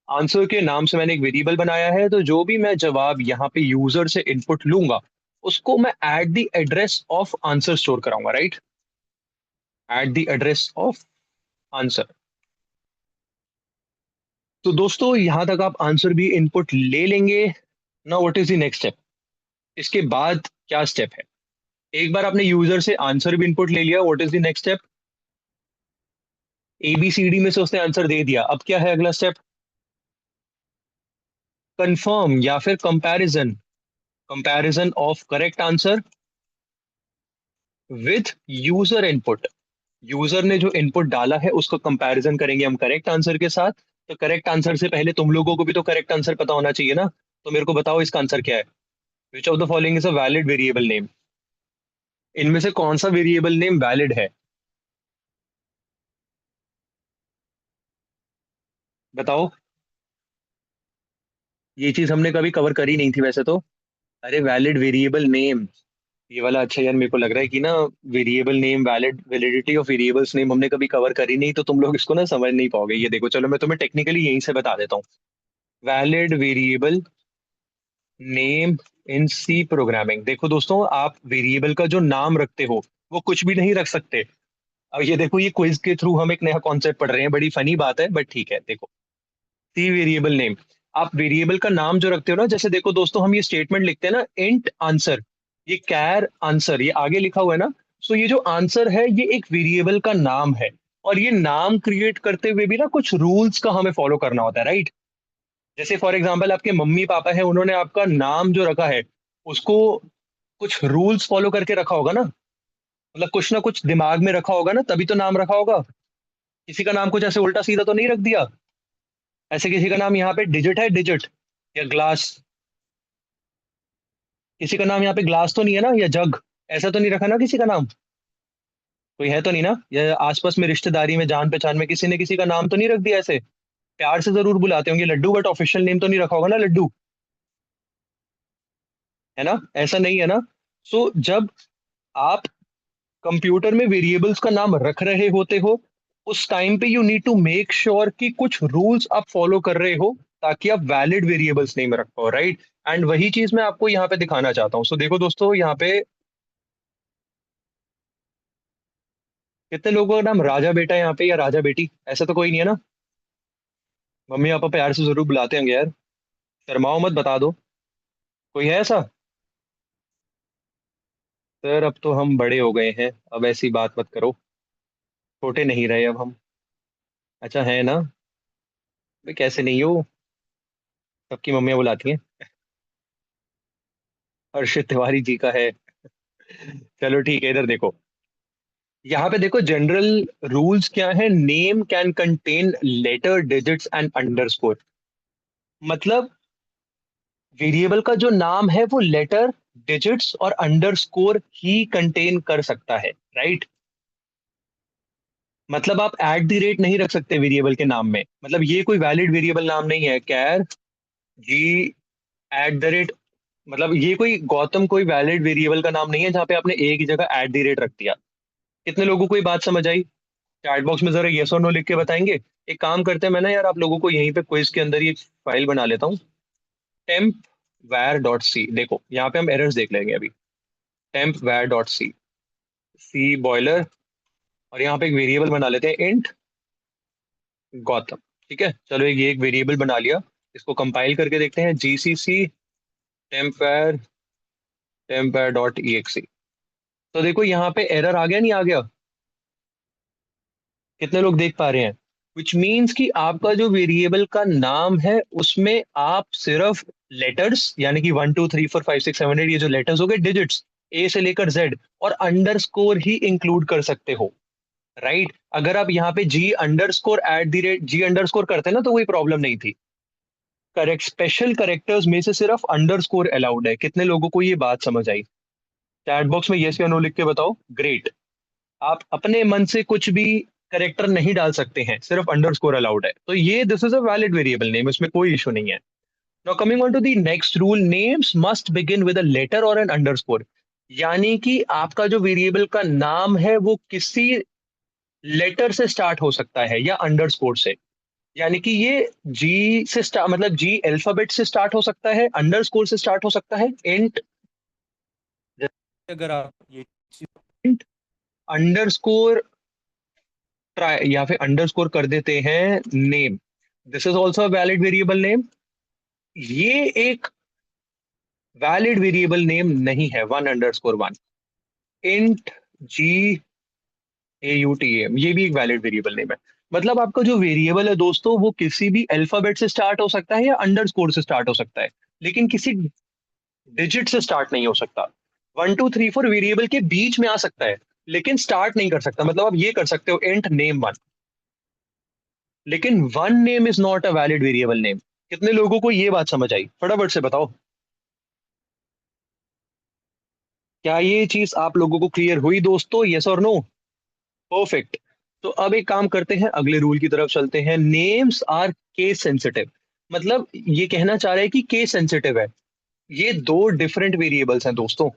आंसर के नाम से मैंने एक वेरिएबल बनाया है, तो जो भी मैं जवाब यहाँ पे यूजर से इनपुट लूंगा उसको मैं at the address of answer store कराऊंगा, right? At the address of answer. तो दोस्तों यहां तक आप आंसर भी इनपुट ले लेंगे। Now what is the next step? इसके बाद क्या स्टेप है? एक बार आपने यूजर से आंसर भी इनपुट ले लिया, what is the next step? ABCD में से उसने आंसर दे दिया, अब क्या है अगला स्टेप? कंफर्म या फिर comparison, comparison of correct answer with user input. User ने जो इनपुट डाला है उसको कंपैरिजन करेंगे हम करेक्ट आंसर के साथ। तो करेक्ट आंसर से पहले तुम लोगों को भी तो करेक्ट आंसर पता होना चाहिए ना, तो मेरे को बताओ इसका आंसर क्या है? विच of the following is a valid variable name? इनमें से कौन सा वेरिएबल नेम वैलिड है? बताओ। ये चीज हमने कभी कवर करी नहीं थी वैसे तो। अरे वैलिड वेरिएबल नेम, ये वाला। अच्छा यार, मेरे को लग रहा है कि ना variable name, validity of variables name हमने कभी कवर करी नहीं, तो तुम लोग इसको ना समझ नहीं पाओगे। ये देखो, चलो मैं तुम्हें टेक्निकली यहीं से बता देता हूँ। Valid variable name in C programming. देखो दोस्तों, आप वेरिएबल का जो नाम रखते हो वो कुछ भी नहीं रख सकते। अब ये देखो, ये क्विज के थ्रू हम एक नया कॉन्सेप्ट पढ़ रहे हैं, बड़ी फनी बात है बट ठीक है। देखो, सी वेरिएबल नेम, आप वेरिएबल का नाम जो रखते हो ना, जैसे देखो दोस्तों, हम ये स्टेटमेंट लिखते हैं ना, इंट आंसर, ये कैर आंसर, ये आगे लिखा हुआ है ना। सो ये जो आंसर है ये एक वेरिएबल का नाम है, और ये नाम क्रिएट करते हुए भी ना कुछ रूल्स का हमें फॉलो करना होता है, राइट? जैसे फॉर एग्जाम्पल आपके मम्मी पापा है, उन्होंने आपका नाम जो रखा है उसको कुछ रूल्स फॉलो करके रखा होगा ना, मतलब कुछ ना कुछ दिमाग में रखा होगा ना, तभी तो नाम रखा होगा। किसी का नाम कुछ ऐसे उल्टा सीधा तो नहीं रख दिया। ऐसे किसी का नाम यहाँ पे डिजिट है, डिजिट, या ग्लास। किसी का नाम यहाँ पे ग्लास तो नहीं है ना, या जग? ऐसा तो नहीं रखा ना किसी का नाम? कोई है तो नहीं ना, या आसपास में रिश्तेदारी में जान पहचान में किसी ने किसी का नाम तो नहीं रख दिया ऐसे? प्यार से जरूर बुलाते होंगे लड्डू, बट ऑफिशियल नेम तो नहीं रखा होगा ना लड्डू, है ना? ऐसा नहीं है ना? सो जब आप कंप्यूटर में वेरिएबल्स का नाम रख रहे होते हो, उस टाइम पे you need to make sure कि कुछ रूल्स आप फॉलो कर रहे हो, ताकि आप वैलिड वेरिएबल्स नेम रख पाओ, राइट? एंड वही चीज मैं आपको यहाँ पे दिखाना चाहता हूँ। सो देखो दोस्तों, यहाँ पे कितने लोगों का नाम राजा बेटा है यहाँ पे, या राजा बेटी? ऐसा तो कोई नहीं है ना? मम्मी पापा प्यार से जरूर बुलाते होंगे यार, शर्माओ मत, बता दो। कोई है ऐसा? सर अब तो हम बड़े हो गए हैं, अब ऐसी बात मत करो, छोटे नहीं रहे अब हम। अच्छा है ना? भाई कैसे नहीं हो, सबकी मम्मियाँ बुलाती हैं। हर्षित तिवारी जी का है। चलो ठीक है, इधर देखो। यहाँ पे देखो, जनरल रूल्स क्या है? Name can contain letter, digits and underscore. मतलब वेरिएबल का जो नाम है वो लेटर, डिजिट्स और अंडरस्कोर ही कंटेन कर सकता है, राइट? मतलब आप एट द रेट नहीं रख सकते वेरिएबल के नाम में, मतलब ये कोई वैलिड वेरिएबल नाम नहीं है, कैर जी एट द रेट। मतलब ये कोई गौतम कोई वैलिड वेरिएबल का नाम नहीं है जहाँ पे आपने एक ही जगह एट द रेट रख दिया। कितने लोगों को ये बात समझ आई? चैट बॉक्स में जरा यस और नो लिख के बताएंगे। एक काम करते हैं, मैं ना यार आप लोगों को यहीं पे क्विज के अंदर ये फाइल बना लेता हूँ, टेम्प वैर डॉट सी। देखो यहाँ पे हम एरर्स देख लेंगे अभी। टेम्प वैर डॉट सी, सी बॉयलर, और यहाँ पे एक वेरिएबल बना लेते हैं इंट गौतम। ठीक है, चलो ये एक वेरिएबल बना लिया। इसको कंपाइल करके देखते हैं, जीसीसी टेम्पवेयर डॉट ई एक्स। तो देखो यहाँ पे एरर आ गया, नहीं आ गया? कितने लोग देख पा रहे हैं? विच मीन्स कि आपका जो वेरिएबल का नाम है उसमें आप सिर्फ लेटर्स, यानी कि 1 2 3 4 5 6 7 8, ये जो लेटर्स हो गए, डिजिट्स ए से लेकर जेड, और अंडरस्कोर ही इंक्लूड कर सकते हो, राइट? अगर आप यहाँ पे G underscore at the rate G underscore करते ना तो कोई प्रॉब्लम नहीं थी। करेक्ट, स्पेशल करेक्टर्स में से सिर्फ अंडरस्कोर अलाउड है। कितने लोगों को ये बात समझ आई? चैट बॉक्स में यस या नो लिख के बताओ। ग्रेट। आप अपने मन से कुछ भी करेक्टर नहीं डाल सकते हैं, सिर्फ अंडरस्कोर अलाउड है। तो ये this is a valid variable name, इसमें कोई इशू नहीं है। Now coming on to the next rule, names must begin with a letter और एन अंडरस्कोर। यानी कि आपका जो वेरिएबल का नाम है वो किसी लेटर से स्टार्ट हो सकता है या अंडरस्कोर से। यानी कि ये जी से स्टार्ट, मतलब जी अल्फाबेट से स्टार्ट हो सकता है, अंडरस्कोर से स्टार्ट हो सकता है, इंट, अगर आप ये इंट अंडरस्कोर ट्राई या फिर अंडरस्कोर कर देते हैं name, this is also valid variable name. ये एक वैलिड वेरिएबल नेम नहीं है, 1 underscore 1, int G A U T M, ये भी एक वैलिड वेरिएबल नेम है। मतलब आपका जो वेरिएबल है दोस्तों वो किसी भी अल्फाबेट से स्टार्ट हो सकता है या अंडरस्कोर से स्टार्ट हो सकता है, लेकिन किसी डिजिट से स्टार्ट नहीं हो सकता। 1 2 3 4 वेरिएबल के बीच में आ सकता है लेकिन स्टार्ट नहीं कर सकता। मतलब आप ये कर सकते हो इंट नेम 1, लेकिन one name is not a valid variable name. कितने लोगों को ये बात समझ आई? फटाफट से बताओ, क्या ये चीज आप लोगों को क्लियर हुई दोस्तों? यस और नो? परफेक्ट। तो अब एक काम करते हैं, अगले रूल की तरफ चलते हैं। Names are case sensitive. मतलब ये कहना चाह रहे हैं कि केस सेंसिटिव है। ये दो डिफरेंट वेरिएबल्स हैं दोस्तों।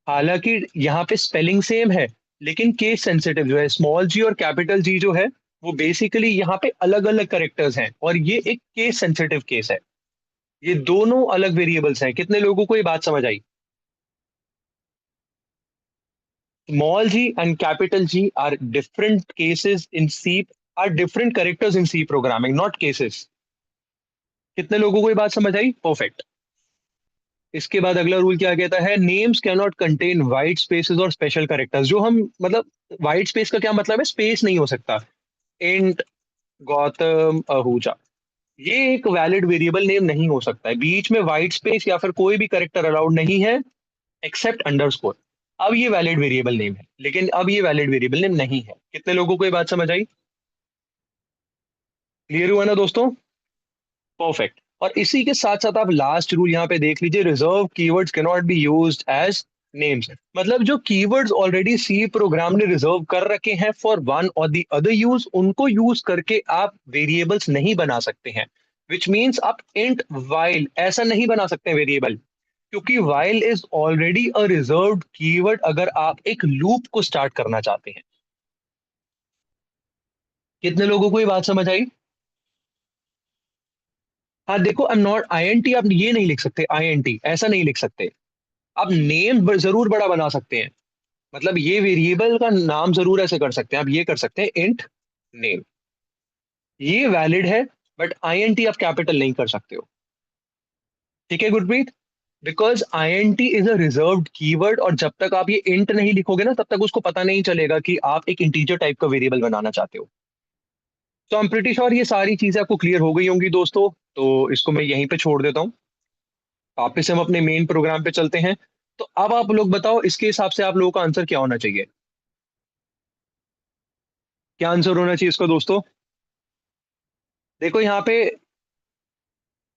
हालांकि यहाँ पे स्पेलिंग सेम है, लेकिन केस सेंसिटिव जो है, स्मॉल जी और कैपिटल जी जो है, वो बेसिकली यहाँ पे अलग अलग करेक्टर्स हैं, और ये एक केस सेंसिटिव केस है। ये दोनों अलग वेरिएबल्स हैं। कितने लोगों को ये बात समझ आई? Small G and capital G are different cases in C, are different characters in C programming, not cases. कितने लोगों को ये बात समझ आई? परफेक्ट। इसके बाद अगला रूल क्या कहता है? Names can not contain white spaces और स्पेशल कैरेक्टर्स। जो हम मतलब वाइट स्पेस का क्या मतलब है? स्पेस नहीं हो सकता। इंट गौतम आहूजा, ये एक वैलिड वेरिएबल नेम नहीं हो सकता है। बीच में व्हाइट स्पेस या फिर कोई भी करेक्टर अलाउड नहीं है एक्सेप्ट अंडरस्कोर। अब ये वैलिड वेरिएबल नेम है, लेकिन अब ये वैलिड वेरिएबल नेम नहीं है। कितने लोगों को ये बात समझ आई? क्लियर हुआ ना दोस्तों? परफेक्ट। और इसी के साथ साथ आप लास्ट रूल यहाँ पे देख लीजिए, reserve keywords can not be used as names. मतलब जो कीवर्ड्स ऑलरेडी सी प्रोग्राम ने रिजर्व कर रखे हैं फॉर वन और दी अदर यूज, उनको यूज करके आप वेरिएबल्स नहीं बना सकते हैं। विच मीन्स आप इंट वाइल ऐसा नहीं बना सकते वेरिएबल, क्योंकि while is already a reserved keyword अगर आप एक लूप को स्टार्ट करना चाहते हैं। कितने लोगों को ये बात समझ आई? हाँ देखो, I am not I N T, आप ये नहीं लिख सकते, आई एन टी ऐसा नहीं लिख सकते। आप नेम जरूर बड़ा बना सकते हैं। मतलब ये वेरिएबल का नाम जरूर ऐसे कर सकते हैं, आप ये कर सकते हैं इंट नेम, ये वैलिड है। बट आई एन टी आप कैपिटल नहीं कर सकते हो। ठीक है Gurpreet? Because I N T is a reserved keyword, और जब तक आप ये इंट नहीं लिखोगे ना तब तक उसको पता नहीं चलेगा कि आप एक इंटीजर टाइप का वेरिएबल बनाना चाहते हो। तो आई एम प्रीटी श्योर ये सारी चीजें आपको क्लियर हो गई होंगी दोस्तों। तो इसको मैं यहीं पे छोड़ देता हूँ, वापस हम अपने मेन प्रोग्राम पे चलते हैं। तो अब आप लोग बताओ, इसके हिसाब से आप लोगों का आंसर क्या होना चाहिए? क्या आंसर होना चाहिए इसका दोस्तों? देखो यहाँ पे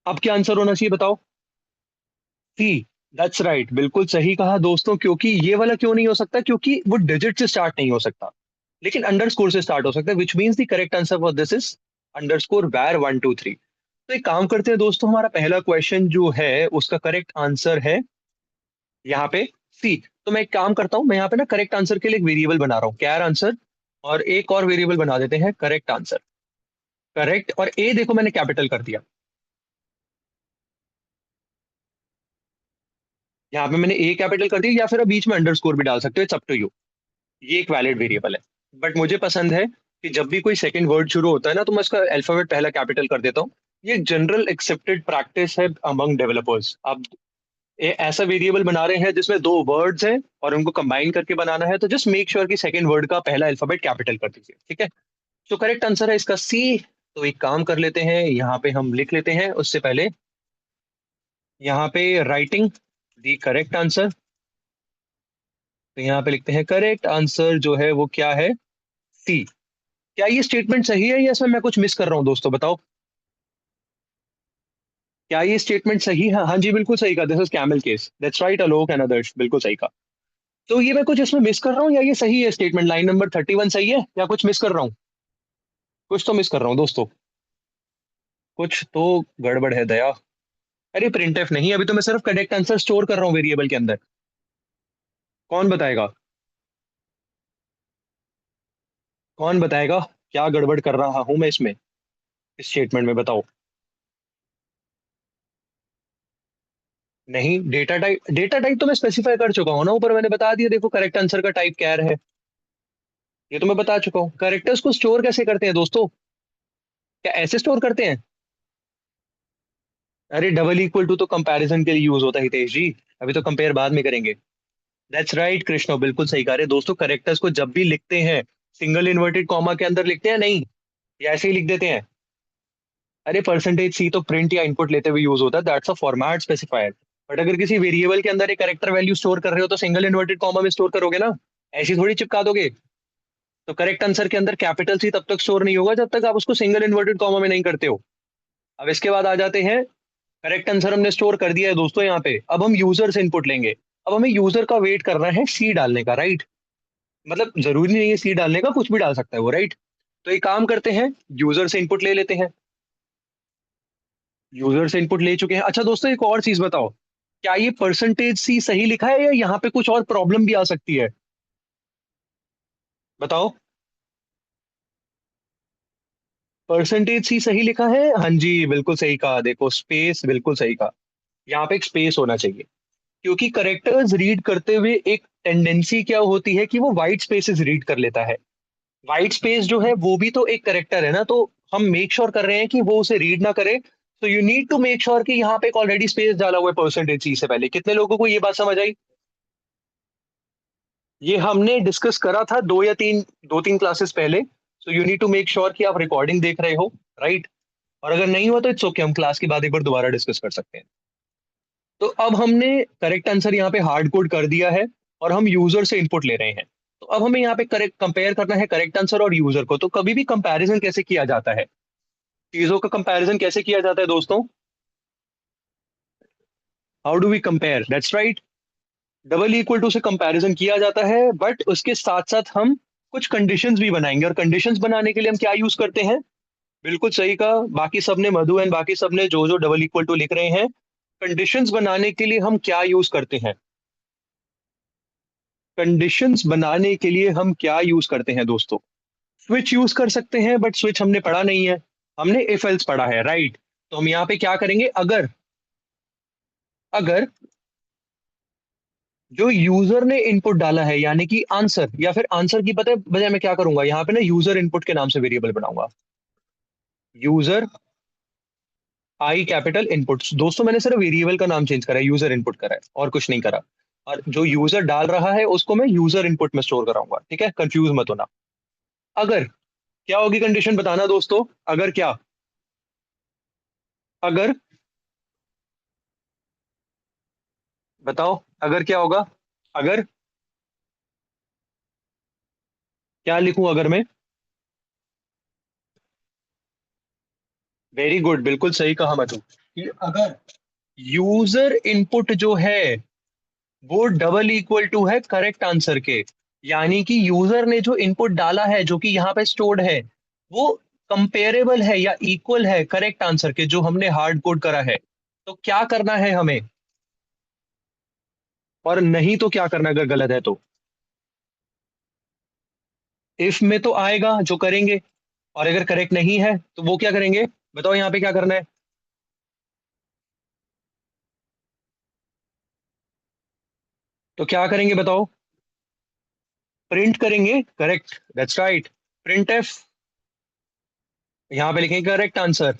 अब क्या आंसर होना चाहिए बताओ? सी। दैट्स राइट, बिल्कुल सही कहा दोस्तों। क्योंकि ये वाला क्यों नहीं हो सकता? क्योंकि वो डिजिट से स्टार्ट नहीं हो सकता, लेकिन अंडरस्कोर से स्टार्ट हो सकता है, which means the correct answer for this is underscore var 1 2 3। तो एक काम करते हैं दोस्तों, हमारा पहला क्वेश्चन जो है उसका करेक्ट आंसर है यहाँ पे सी। तो मैं एक काम करता हूँ, मैं यहाँ पे ना करेक्ट आंसर के लिए एक वेरिएबल बना रहा हूँ, कैर आंसर, और एक और वेरिएबल बना देते हैं करेक्ट आंसर। करेक्ट और ए देखो मैंने कैपिटल कर दिया। यहाँ पे मैंने ए कैपिटल कर दिया, या फिर आप बीच में अंडरस्कोर भी डाल सकते हो, इट्स अप टू यू। ये एक वैलिड वेरिएबल है। बट मुझे पसंद है कि जब भी कोई सेकंड वर्ड शुरू होता है ना, तो मैं उसका अल्फाबेट पहला कैपिटल कर देता हूँ। ये जनरल एक्सेप्टेड प्रैक्टिस है अमंग डेवलपर्स। आप ऐसा वेरिएबल बना रहे हैं जिसमें दो वर्ड्स हैं और उनको कंबाइन करके बनाना है, तो जस्ट मेक श्योर कि सेकंड वर्ड का पहला अल्फाबेट कैपिटल कर दीजिए, ठीक है। तो करेक्ट आंसर है इसका सी। तो एक काम कर लेते हैं, यहाँ पे हम लिख लेते हैं उससे पहले, यहाँ पे राइटिंग दी करेक्ट आंसर। तो यहाँ पे लिखते हैं करेक्ट आंसर जो है वो क्या है, सी। क्या ये स्टेटमेंट सही है या इसमें मैं कुछ मिस कर रहा हूँ दोस्तों, बताओ। क्या ये स्टेटमेंट सही है? हाँ जी, बिल्कुल सही कहा, this is camel case, that's right Alok and Adarsh, बिल्कुल सही कहा। तो ये मैं कुछ इसमें मिस कर रहा हूँ या ये सही है स्टेटमेंट? लाइन नंबर 31 सही है या कुछ मिस कर रहा हूँ? कुछ तो मिस कर रहा हूँ दोस्तों, कुछ तो गड़बड़ है दया। अरे प्रिंट एफ नहीं, अभी तो मैं सिर्फ करेक्ट आंसर स्टोर कर रहा हूँ वेरिएबल के अंदर। कौन बताएगा? कौन बताएगा क्या गड़बड़ कर रहा हूँ मैं इसमें, इस स्टेटमेंट में, बताओ। नहीं, डेटा टाइप तो मैं स्पेसिफाई कर चुका हूँ ना, ऊपर मैंने बता दिया, देखो करेक्ट आंसर का टाइप कैर है। ये तो मैं बता चुका हूँ। कैरेक्टर्स को स्टोर कैसे करते हैं दोस्तों? क्या ऐसे स्टोर करते हैं? अरे डबल इक्वल टू तो कंपैरिजन के लिए यूज होता है हितेश जी, अभी तो कंपेयर बाद में करेंगे। दैट्स राइट कृष्णो, बिल्कुल सही कह रहे हैं दोस्तों। कैरेक्टर्स को जब भी लिखते हैं, सिंगल इन्वर्टेड कॉमा के अंदर लिखते हैं, नहीं या ऐसे ही लिख देते हैं? अरे परसेंटेज सी तो प्रिंट या इनपुट लेते हुए यूज होता है, that's a format specifier. But अगर किसी वेरिएबल के अंदर एक कैरेक्टर वैल्यू स्टोर कर रहे हो तो सिंगल इन्वर्टेड कॉमा में स्टोर करोगे ना, ऐसी थोड़ी चिपका दोगे। तो करेक्ट आंसर के अंदर कैपिटल सी तब तक स्टोर नहीं होगा जब तक आप उसको सिंगल इन्वर्टेड कॉमा में नहीं करते हो। अब इसके बाद आ जाते हैं, करेक्ट आंसर हमने स्टोर कर दिया है दोस्तों यहाँ पे, अब हम यूजर से इनपुट लेंगे। अब हमें यूजर का वेट करना है सी डालने का, राइट। मतलब जरूरी नहीं है सी डालने का, कुछ भी डाल सकता है वो, राइट। तो एक काम करते हैं, यूजर से इनपुट ले लेते हैं। यूजर से इनपुट ले चुके हैं। अच्छा दोस्तों, एक और चीज बताओ, क्या ये परसेंटेज सी सही लिखा है या यहाँ पे कुछ और प्रॉब्लम भी आ सकती है? बताओ। परसेंटेज सी सही लिखा है, हाँ जी बिल्कुल सही कहा, देखो स्पेस, बिल्कुल सही कहा। यहाँ पे एक स्पेस होना चाहिए, क्योंकि करेक्टर्स रीड करते हुए एक टेंडेंसी क्या होती है कि वो वाइट स्पेसेस रीड कर लेता है। वाइट स्पेस जो है वो भी तो एक करेक्टर है ना, तो हम मेक श्योर कर रहे हैं कि वो उसे रीड ना करे। तो you need to make sure कि यहाँ पे एक ऑलरेडी स्पेस डाला हुआ है परसेंटेज सी से पहले। कितने लोगों को ये बात समझ आई? ये हमने डिस्कस करा था दो या तीन, दो तीन क्लासेस पहले। So you need to make sure कि आप रिकॉर्डिंग देख रहे हो, राइट। और अगर नहीं हुआ तो इट्स ओके, हम क्लास के बाद एक बार दोबारा डिस्कस कर सकते हैं। तो अब हमने करेक्ट आंसर यहाँ पे हार्ड कोड कर दिया है, और हम यूजर से इनपुट ले रहे हैं। तो अब हमें यहाँ पे करेक्ट कंपेयर करना है करेक्ट आंसर और यूजर को। तो कभी भी कंपैरिजन कैसे किया जाता है, चीजों का कंपैरिजन कैसे किया जाता है दोस्तों? How do we compare, that's right, double equal to से कंपैरिजन किया जाता है। बट उसके साथ साथ हम कुछ कंडीशंस भी बनाएंगे, और कंडीशंस बनाने के लिए हम क्या यूज करते हैं? बिल्कुल सही कहा, बाकी सबने, मधु एंड बाकी सबने जो जो डबल इक्वल टू लिख रहे हैं, कंडीशंस बनाने के लिए हम क्या यूज करते हैं? कंडीशंस बनाने के लिए हम क्या यूज करते हैं दोस्तों? स्विच यूज कर सकते हैं, बट स्विच हमने पढ़ा नहीं है, हमने इफ एल्स पढ़ा है, राइट। तो हम यहाँ पे क्या करेंगे, अगर, अगर जो यूजर ने इनपुट डाला है यानी कि आंसर, या फिर आंसर की पता है बजाय मैं क्या करूंगा यहाँ पे ना, यूजर इनपुट के नाम से वेरिएबल बनाऊंगा। यूजर आई कैपिटल इनपुट, दोस्तों मैंने सिर्फ वेरिएबल का नाम चेंज करा है, यूजर इनपुट करा है और कुछ नहीं करा। और जो यूजर डाल रहा है उसको मैं यूजर इनपुट में स्टोर कराऊंगा, ठीक है, कंफ्यूज मत होना। अगर, क्या होगी कंडीशन बताना दोस्तों, अगर क्या, अगर, बताओ, अगर क्या होगा? अगर, क्या लिखूं अगर मैं? वेरी गुड, बिल्कुल सही कहा मधु, कि अगर यूजर इनपुट जो है वो डबल इक्वल टू है करेक्ट आंसर के। यानी कि यूजर ने जो इनपुट डाला है जो कि यहाँ पे स्टोर्ड है वो कंपेरेबल है या इक्वल है करेक्ट आंसर के जो हमने हार्ड कोड करा है। तो क्या करना है हमें, और नहीं तो क्या करना अगर गलत है तो। इफ में तो आएगा जो करेंगे, और अगर करेक्ट नहीं है तो वो क्या करेंगे, बताओ यहाँ पे क्या करना है। तो क्या करेंगे बताओ। प्रिंट करेंगे, correct, that's right. Print F, यहाँ पे लिखेंगे correct answer.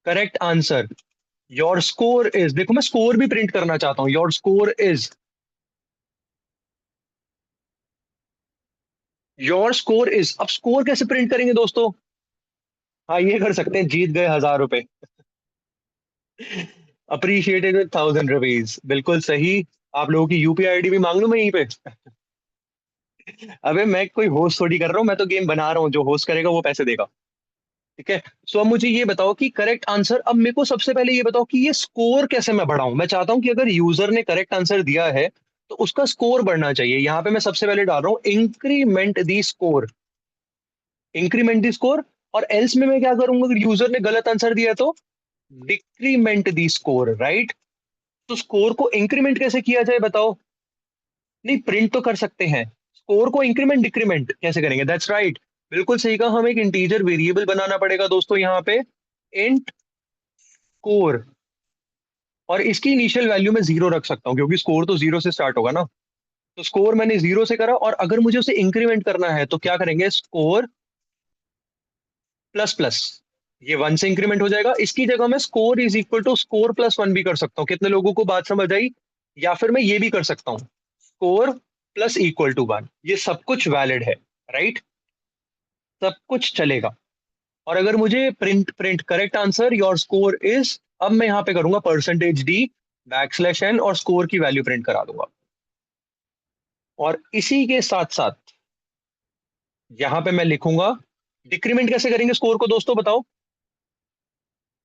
Correct answer, your score is, देखो मैं स्कोर भी प्रिंट करना चाहता हूँ, your score is, your score is. अब स्कोर कैसे प्रिंट करेंगे दोस्तों। हाँ ये कर सकते हैं, जीत गए 1,000 रुपए। अप्रिशिएटेड विद 1,000 रुपीज, बिल्कुल सही। आप लोगों की यूपीआई आईडी भी मांग लूं मैं यहीं पे। अबे मैं कोई होस्ट थोड़ी कर रहा हूँ, मैं तो गेम बना रहा हूँ, जो होस्ट करेगा वो पैसे देगा। ठीक है। सो अब मुझे ये बताओ कि करेक्ट आंसर, अब मेरे को सबसे पहले ये बताओ कि ये स्कोर कैसे मैं बढ़ाऊं। मैं चाहता हूं कि अगर यूजर ने करेक्ट आंसर दिया है तो उसका स्कोर बढ़ना चाहिए। यहाँ पे मैं सबसे पहले डाल रहा हूँ इंक्रीमेंट दी स्कोर, इंक्रीमेंट दी स्कोर। और एल्स में मैं क्या करूंगा, अगर यूजर ने गलत आंसर दिया तो डिक्रीमेंट दी स्कोर, राइट। तो स्कोर को इंक्रीमेंट कैसे किया जाए बताओ। नहीं, प्रिंट तो कर सकते हैं, स्कोर को इंक्रीमेंट डिक्रीमेंट कैसे करेंगे, दैट्स राइट। बिल्कुल सही कहा, हमें एक इंटीजर वेरिएबल बनाना पड़ेगा दोस्तों यहाँ पे, इंट स्कोर। और इसकी इनिशियल वैल्यू में जीरो रख सकता हूँ क्योंकि स्कोर तो जीरो से स्टार्ट होगा ना। तो स्कोर मैंने जीरो से करा, और अगर मुझे उसे इंक्रीमेंट करना है तो क्या करेंगे, स्कोर प्लस प्लस। ये वन से इंक्रीमेंट हो जाएगा, इसकी जगह मैं score is equal to score plus one भी कर सकता हूँ। कितने लोगों को बात समझ आई। या फिर मैं ये भी कर सकता हूँ, score plus equal to one, ये सब कुछ वैलिड है, राइट। सब कुछ चलेगा। और अगर मुझे print print correct answer your score is, अब मैं यहाँ पे करूंगा percentage D backslash N और स्कोर की वैल्यू प्रिंट करा दूंगा। और इसी के साथ साथ यहां पे मैं लिखूंगा, डिक्रीमेंट कैसे करेंगे स्कोर को दोस्तों बताओ।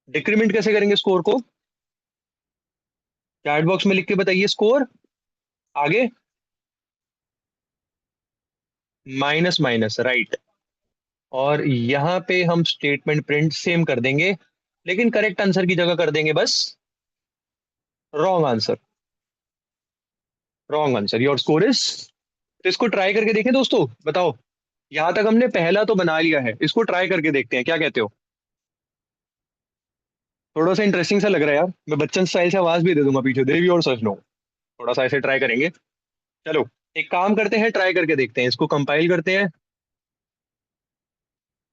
डिक्रीमेंट कैसे करेंगे स्कोर को, चैट बॉक्स में लिख के बताइए स्कोर। आगे माइनस माइनस, राइट। और यहां पे हम स्टेटमेंट प्रिंट सेम कर देंगे, लेकिन करेक्ट आंसर की जगह कर देंगे बस wrong answer. Wrong answer, your score is. तो इसको ट्राई करके देखें दोस्तों, बताओ। यहां तक हमने पहला तो बना लिया है, इसको ट्राई करके देखते हैं, क्या कहते हो। थोड़ा सा इंटरेस्टिंग सा लग रहा है यार, मैं बच्चन स्टाइल से आवाज भी दे दूंगा पीछे, देवी और सच नो। थोड़ा सा ऐसे ट्राई करेंगे। चलो एक काम करते हैं, ट्राई करके देखते हैं, इसको कंपाइल करते हैं।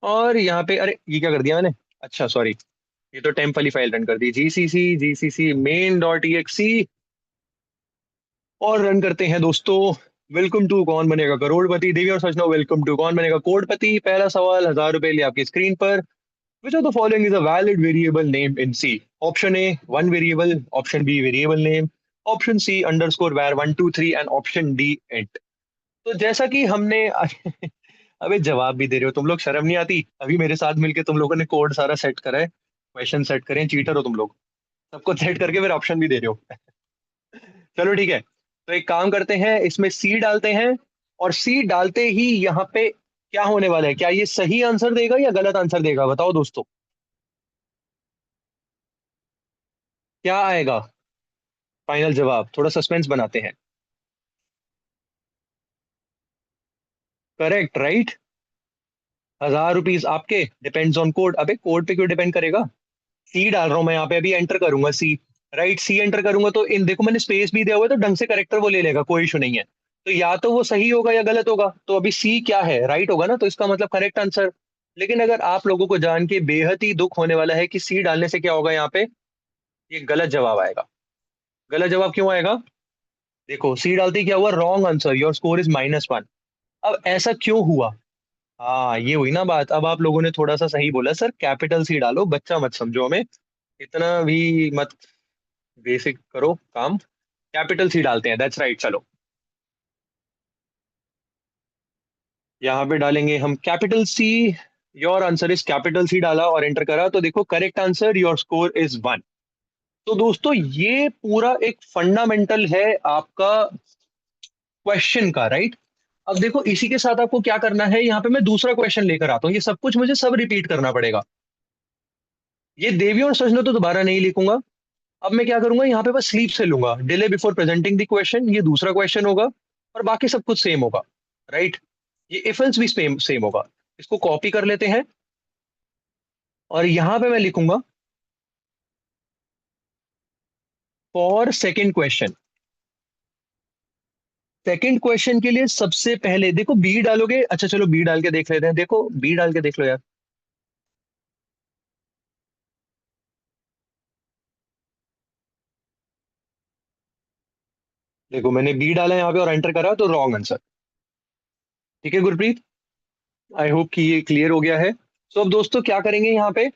और यहाँ पे, अरे ये क्या कर दिया मैंने, अच्छा सॉरी, ये तो टेम्प वाली फाइल रन कर दी, जीसीसी मेन डॉट ई और रन करते हैं दोस्तों। वेलकम टू कौन बनेगा करोड़पति, देवी और सचना, वेलकम टू कौन बनेगा करोड़पति। पहला सवाल 1,000 रुपए लिए आपकी स्क्रीन पर। Which of the following is a valid variable name in C. Option A one variable, option B variable name, option C underscore var 1 2 3 and option D int. तो जैसा कि हमने अबे जवाब भी दे रहे हो तुम लोग, शर्म नहीं आती। अभी मेरे साथ मिलके तुम लोगों ने कोड सारा सेट करा है, क्वेश्चन सेट करे हैं, चीटर हो तुम लोग। सबको सेट करके फिर ऑप्शन भी दे रहे हो। चलो ठीक है, तो एक काम करते हैं, इसमें सी डालते हैं। और सी डालते ही यहाँ पे क्या होने वाला है, क्या ये सही आंसर देगा या गलत आंसर देगा बताओ दोस्तों। क्या आएगा फाइनल जवाब, थोड़ा सस्पेंस बनाते हैं। Correct, right. 1,000 रुपीज आपके, डिपेंड्स ऑन कोड। अबे कोड पे क्यों डिपेंड करेगा। सी डाल रहा हूं मैं यहाँ पे, अभी एंटर करूंगा सी। राइट, सी एंटर करूंगा तो इन देखो मैंने स्पेस भी दिया हुआ है, तो ढंग से करेक्टर वो ले लेगा, कोई इशू नहीं है। तो या तो वो सही होगा या गलत होगा, तो अभी सी क्या है, राइट होगा ना, तो इसका मतलब करेक्ट आंसर। लेकिन अगर आप लोगों को जान के बेहद ही दुख होने वाला है कि सी डालने से क्या होगा यहाँ पे, ये गलत जवाब आएगा। गलत जवाब क्यों आएगा, देखो सी डालते ही क्या हुआ, wrong answer, your score is -1। अब ऐसा क्यों हुआ। हाँ ये हुई ना बात, अब आप लोगों ने थोड़ा सा सही बोला, सर कैपिटल सी डालो, बच्चा मत समझो हमें, इतना भी मत बेसिक करो काम। कैपिटल सी डालते हैं, दैट्स राइट। चलो यहाँ पे डालेंगे हम capital C. Your answer is capital C डाला और एंटर करा तो देखो correct answer, your score is 1। तो दोस्तों ये पूरा एक फंडामेंटल है आपका क्वेश्चन का, राइट। अब देखो इसी के साथ आपको क्या करना है, यहाँ पे मैं दूसरा क्वेश्चन लेकर आता हूँ, ये सब कुछ मुझे सब रिपीट करना पड़ेगा। ये देवी और सजनो तो दोबारा नहीं लिखूंगा। अब मैं क्या करूंगा, यहाँ पे बस स्लीप से लूंगा, delay before presenting the question, ये दूसरा क्वेश्चन होगा। और बाकी सब कुछ सेम होगा, राइट। ये इफ एल्स भी सेम सेम होगा। इसको कॉपी कर लेते हैं और यहाँ पे मैं लिखूंगा for second question. Second question के लिए सबसे पहले देखो बी डालोगे, अच्छा चलो बी डाल के देख लेते हैं, देखो बी डाल के देख लो यार। देखो मैंने बी डाला यहाँ पे और एंटर करा तो रॉन्ग आंसर। ठीक है गुरप्रीत, आई होप कि ये क्लियर हो गया है। तो अब दोस्तों क्या करेंगे यहाँ पे,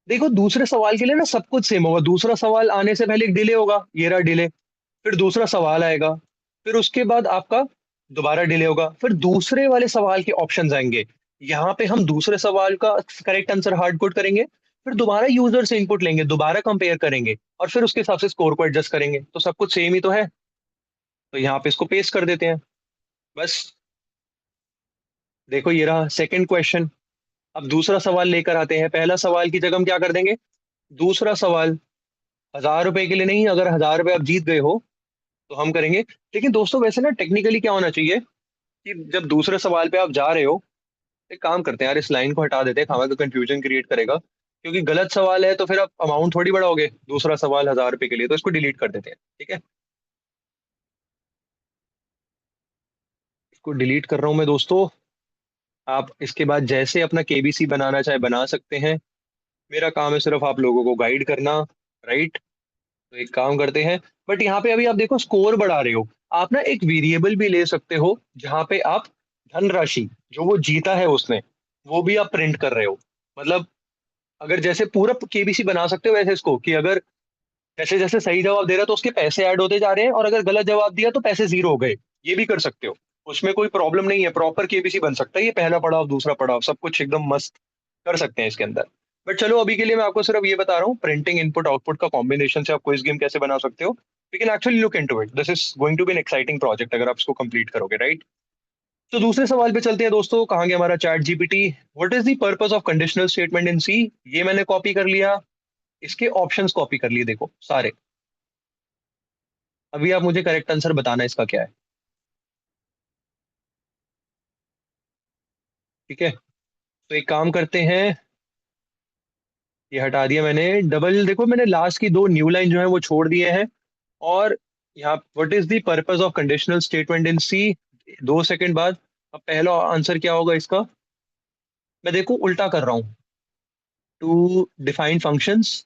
देखो दूसरे सवाल के लिए ना सब कुछ सेम होगा। दूसरा सवाल आने से पहले एक डिले होगा, ये रहा डिले। फिर दूसरा सवाल आएगा, फिर उसके बाद आपका दोबारा डिले होगा, फिर दूसरे वाले सवाल के ऑप्शंस आएंगे। यहाँ पे हम दूसरे सवाल का करेक्ट आंसर हार्ड कोड करेंगे, फिर दोबारा यूजर से इनपुट लेंगे, दोबारा कंपेयर करेंगे और फिर उसके हिसाब से स्कोर को एडजस्ट करेंगे। तो सब कुछ सेम ही तो है। तो यहाँ पे इसको पेस्ट कर देते हैं बस। देखो ये रहा सेकंड क्वेश्चन। अब दूसरा सवाल लेकर आते हैं, पहला सवाल की जगह हम क्या कर देंगे, दूसरा सवाल। 1000 रुपए के लिए नहीं, अगर 1000 रुपए आप जीत गए हो तो हम करेंगे। लेकिन दोस्तों वैसे ना टेक्निकली क्या होना चाहिए कि जब दूसरे सवाल पे आप जा रहे हो, एक काम करते हैं यार, इस लाइन को हटा देते हैं, खामा का कंफ्यूजन क्रिएट करेगा। क्योंकि गलत सवाल है तो फिर आप अमाउंट थोड़ी बढ़ाओगे, दूसरा सवाल 1000 रुपए के लिए, तो इसको डिलीट कर देते हैं, ठीक है। इसको डिलीट कर रहा हूं मैं दोस्तों। आप इसके बाद जैसे अपना केबीसी बनाना चाहे बना सकते हैं। मेरा काम है सिर्फ आप लोगों को गाइड करना, राइट। तो एक काम करते हैं, बट यहाँ पे अभी आप देखो स्कोर बढ़ा रहे हो। आप ना एक वेरिएबल भी ले सकते हो जहाँ पे आप धनराशि जो वो जीता है उसने, वो भी आप प्रिंट कर रहे हो। मतलब अगर जैसे पूरा केबीसी बना सकते हो वैसे इसको, कि अगर जैसे जैसे सही जवाब दे रहा है तो उसके पैसे ऐड होते जा रहे हैं, और अगर गलत जवाब दिया तो पैसे जीरो हो गए। ये भी कर सकते हो, उसमें कोई प्रॉब्लम नहीं है, प्रॉपर केबीसी बन सकता है। ये पहला पड़ाव दूसरा पड़ाव सब कुछ एकदम मस्त कर सकते हैं इसके अंदर। बट चलो अभी के लिए मैं आपको सिर्फ ये बता रहा हूँ, प्रिंटिंग इनपुट आउटपुट का कॉम्बिनेशन से आप क्विज गेम कैसे बना सकते हो। We can actually look into it, this is going to be an exciting project अगर आप इसको कंप्लीट करोगे, राइट। तो दूसरे सवाल पे चलते हैं दोस्तों, कहाँ गया हमारा chat GPT. What is the purpose of conditional statement in C. ये मैंने कॉपी कर लिया, इसके ऑप्शंस कॉपी कर लिए देखो सारे। अभी आप मुझे करेक्ट आंसर बताना इसका क्या है, ठीक है। तो एक काम करते हैं, ये हटा दिया मैंने डबल, देखो मैंने लास्ट की दो न्यू लाइन जो है वो छोड़ दिए हैं। और यहाँ what is the purpose of conditional statement in C, 2 second बाद। अब पहला आंसर क्या होगा इसका, मैं देखो उल्टा कर रहा हूँ। To define functions,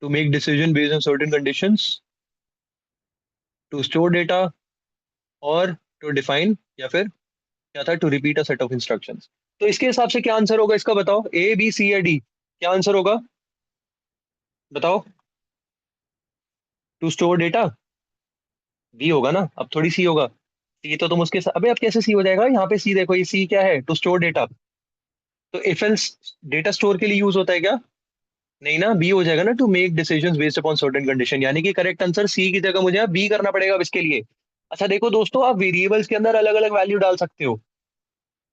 to make decision based on certain conditions, to store data, और टू डिफाइन, या फिर क्या था, to repeat a set of instructions. तो इसके हिसाब से क्या आंसर होगा इसका, बताओ ए बी सी या डी, क्या आंसर होगा बताओ। टू स्टोर डेटा, बी होगा ना, अब थोड़ी सी होगा। सी तो तुम उसके साथ, अबे अब कैसे सी हो जाएगा, यहाँ पे सी देखो, ये सी क्या है, टू स्टोर डेटा। तो इफ एल्स डेटा स्टोर के लिए यूज होता है क्या, नहीं ना, बी हो जाएगा ना, to make decisions based upon certain condition. यानी कि करेक्ट आंसर सी की जगह मुझे बी करना पड़ेगा अब इसके लिए। अच्छा देखो दोस्तों, आप वेरिएबल्स के अंदर अलग अलग वैल्यू डाल सकते हो।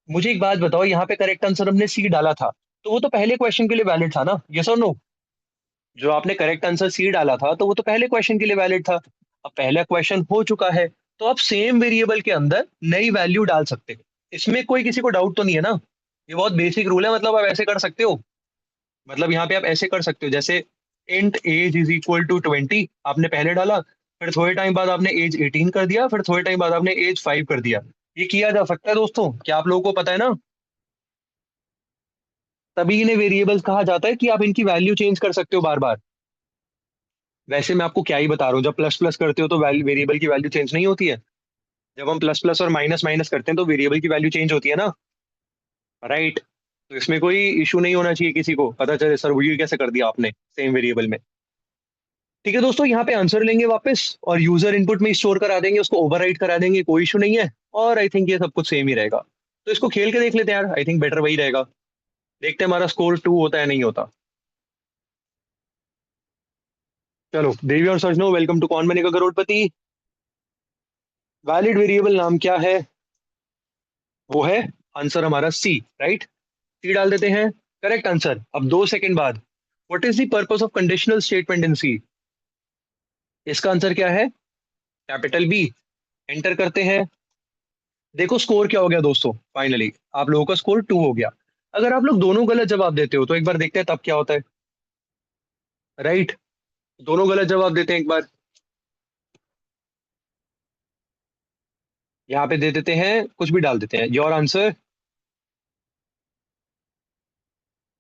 मुझे एक बात बताओ, यहाँ पे करेक्ट आंसर हमने सी डाला था, तो वो तो पहले क्वेश्चन के लिए वैलिड था ना, यस और नो। जो आपने करेक्ट आंसर सी डाला था तो वो तो पहले क्वेश्चन के लिए वैलिड था। अब पहला क्वेश्चन हो चुका है, तो आप सेम वेरिएबल के अंदर नई वैल्यू डाल सकते हो। इसमें कोई किसी को डाउट तो नहीं है ना। ये बहुत बेसिक रूल है, मतलब आप ऐसे कर सकते हो। मतलब यहाँ पे आप ऐसे कर सकते हो, जैसे int age is equal to 20 आपने पहले डाला, फिर थोड़े टाइम बाद आपने एज 18 कर दिया, फिर थोड़े टाइम बाद आपने एज 5 कर दिया। ये किया जा सकता है दोस्तों, क्या आप लोगों को पता है ना। तभी इन्हें वेरिएबल्स कहा जाता है कि आप इनकी वैल्यू चेंज कर सकते हो बार बार। वैसे मैं आपको क्या ही बता रहा हूँ, जब प्लस प्लस करते हो तो वेरिएबल की वैल्यू चेंज नहीं होती है। जब हम प्लस प्लस और माइनस माइनस करते हैं तो वेरिएबल की वैल्यू चेंज होती है ना, राइट। तो इसमें कोई इशू नहीं होना चाहिए किसी को, पता चले सर वो ये कैसे कर दिया आपने सेम वेरिएबल में। ठीक है दोस्तों, यहाँ पे आंसर लेंगे वापस और यूजर इनपुट में स्टोर करा देंगे, उसको ओवरराइट करा देंगे, कोई इशू नहीं है। और आई थिंक ये सब कुछ सेम ही रहेगा। तो इसको खेल के देख लेते हैं यार, आई थिंक बेटर वही रहेगा। देखते हैं हमारा स्कोर 2 होता है नहीं होता। चलो देवी और सजनो, वेलकम टू कौन बनेगा करोड़पति। वैलिड वेरिएबल नाम क्या है? वो है, आंसर हमारा सी, राइट। सी डाल देते हैं। Correct answer. अब 2 सेकंड बाद, what is the purpose of conditional statement in C? इसका आंसर क्या है? Capital B. एंटर करते हैं। देखो स्कोर क्या हो गया दोस्तों, फाइनली आप लोगों का स्कोर 2 हो गया। अगर आप लोग दोनों गलत जवाब देते हो तो एक बार देखते हैं तब क्या होता है, राइट। दोनों गलत जवाब देते हैं एक बार। यहाँ पे दे देते हैं, कुछ भी डाल देते हैं। योर आंसर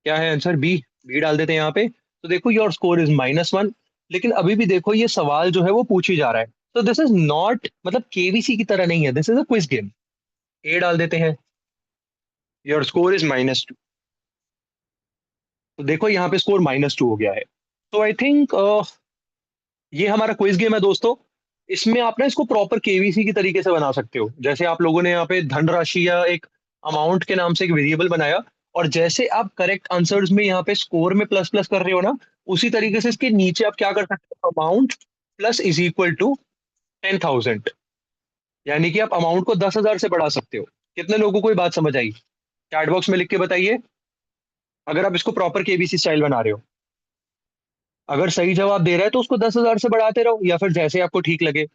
क्या है? Answer B. बी डाल देते हैं यहाँ पे। तो देखो योर स्कोर इज -1। लेकिन अभी भी देखो ये सवाल जो है वो पूछ ही जा रहा है। तो दिस इज नॉट, मतलब केबीसी की तरह नहीं है, this is a quiz game. A डाल देते हैं। Your score is -2। तो देखो यहाँ पे स्कोर -2 हो गया है। तो आई थिंक ये हमारा क्विज गेम है दोस्तों। इसमें आप ना इसको प्रॉपर केवीसी की तरीके से बना सकते हो। जैसे आप लोगों ने यहाँ पे धनराशि या एक अमाउंट के नाम से एक वेरिएबल बनाया, और जैसे आप करेक्ट आंसर्स में यहाँ पे स्कोर में प्लस प्लस कर रहे हो ना, उसी तरीके से इसके नीचे आप क्या कर सकते हो, amount plus is equal to 10,000। यानी कि आप अमाउंट को 10,000 से बढ़ा सकते हो। कितने लोगों को ये बात समझ आई? चैट बॉक्स में लिख के बताइए अगर आप इसको प्रॉपर केबीसी स्टाइल बना रहे हो। अगर सही जवाब दे रहा है तो उसको 10,000 से बढ़ाते रहो, या फिर जैसे आपको ठीक लगे।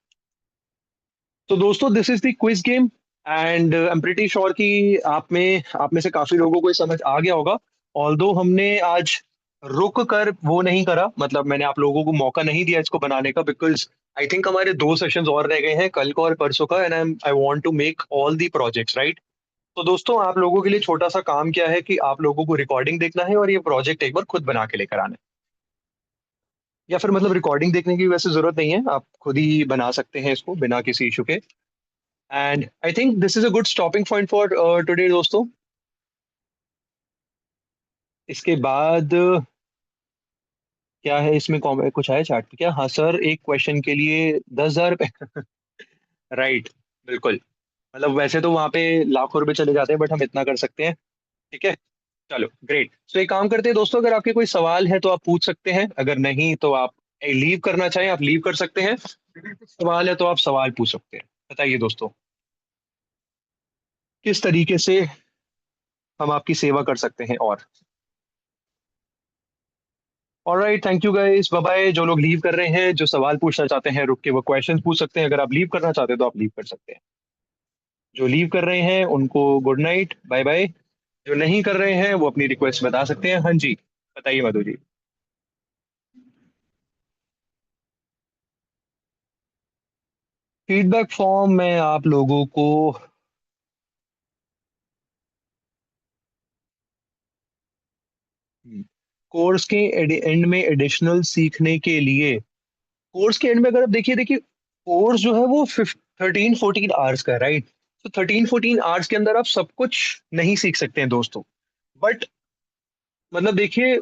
तो दोस्तों this is the quiz game, and I am pretty sure कि आप में से काफी लोगों को ये समझ आ गया होगा। ऑल्दो हमने आज रुक कर वो नहीं करा, मतलब मैंने आप लोगों को मौका नहीं दिया इसको बनाने का, बिकॉज आई थिंक हमारे 2 सेशंस और रह गए हैं, कल का और परसों का, and I want to make all the projects, right. तो दोस्तों आप लोगों के लिए छोटा सा काम क्या है कि आप लोगों को रिकॉर्डिंग देखना है और ये प्रोजेक्ट एक बार खुद बना के लेकर आना है। या फिर मतलब रिकॉर्डिंग देखने की वैसे जरूरत नहीं है, आप खुद ही बना सकते हैं इसको बिना किसी इशू के। And I think this is a good stopping point for today दोस्तों। इसके बाद क्या है इसमें, कुछ है चैट पे क्या? हाँ सर, एक क्वेश्चन के लिए 10,000 रुपये। राइट, बिल्कुल। मतलब वैसे तो वहां पे लाखों रुपए चले जाते हैं, बट हम इतना कर सकते हैं। ठीक है, चलो ग्रेट। सो एक काम करते हैं दोस्तों, अगर आपके कोई सवाल है तो आप पूछ सकते हैं, अगर नहीं तो आप लीव करना चाहें आप लीव कर सकते हैं। अगर कुछ सवाल है तो आप सवाल पूछ सकते हैं। बताइए दोस्तों, किस तरीके से हम आपकी सेवा कर सकते हैं। और alright, thank you guys, bye bye. जो लोग लीव कर रहे हैं, जो सवाल पूछना चाहते हैं रुक के वो क्वेश्चन पूछ सकते हैं। अगर आप लीव करना चाहते हैं तो आप लीव कर सकते हैं। जो लीव कर रहे हैं उनको गुड नाइट, बाय बाय। जो नहीं कर रहे हैं वो अपनी रिक्वेस्ट बता सकते हैं। हाँ जी, बताइए मधु जी। फीडबैक फॉर्म में आप लोगों को कोर्स के एंड में एडिशनल सीखने के लिए, कोर्स के एंड में अगर आप देखिए देखिए कोर्स जो है वो 13-14 आवर्स का है, राइट। तो 13-14 आवर्स के अंदर आप सब कुछ नहीं सीख सकते हैं दोस्तों। बट मतलब देखिए,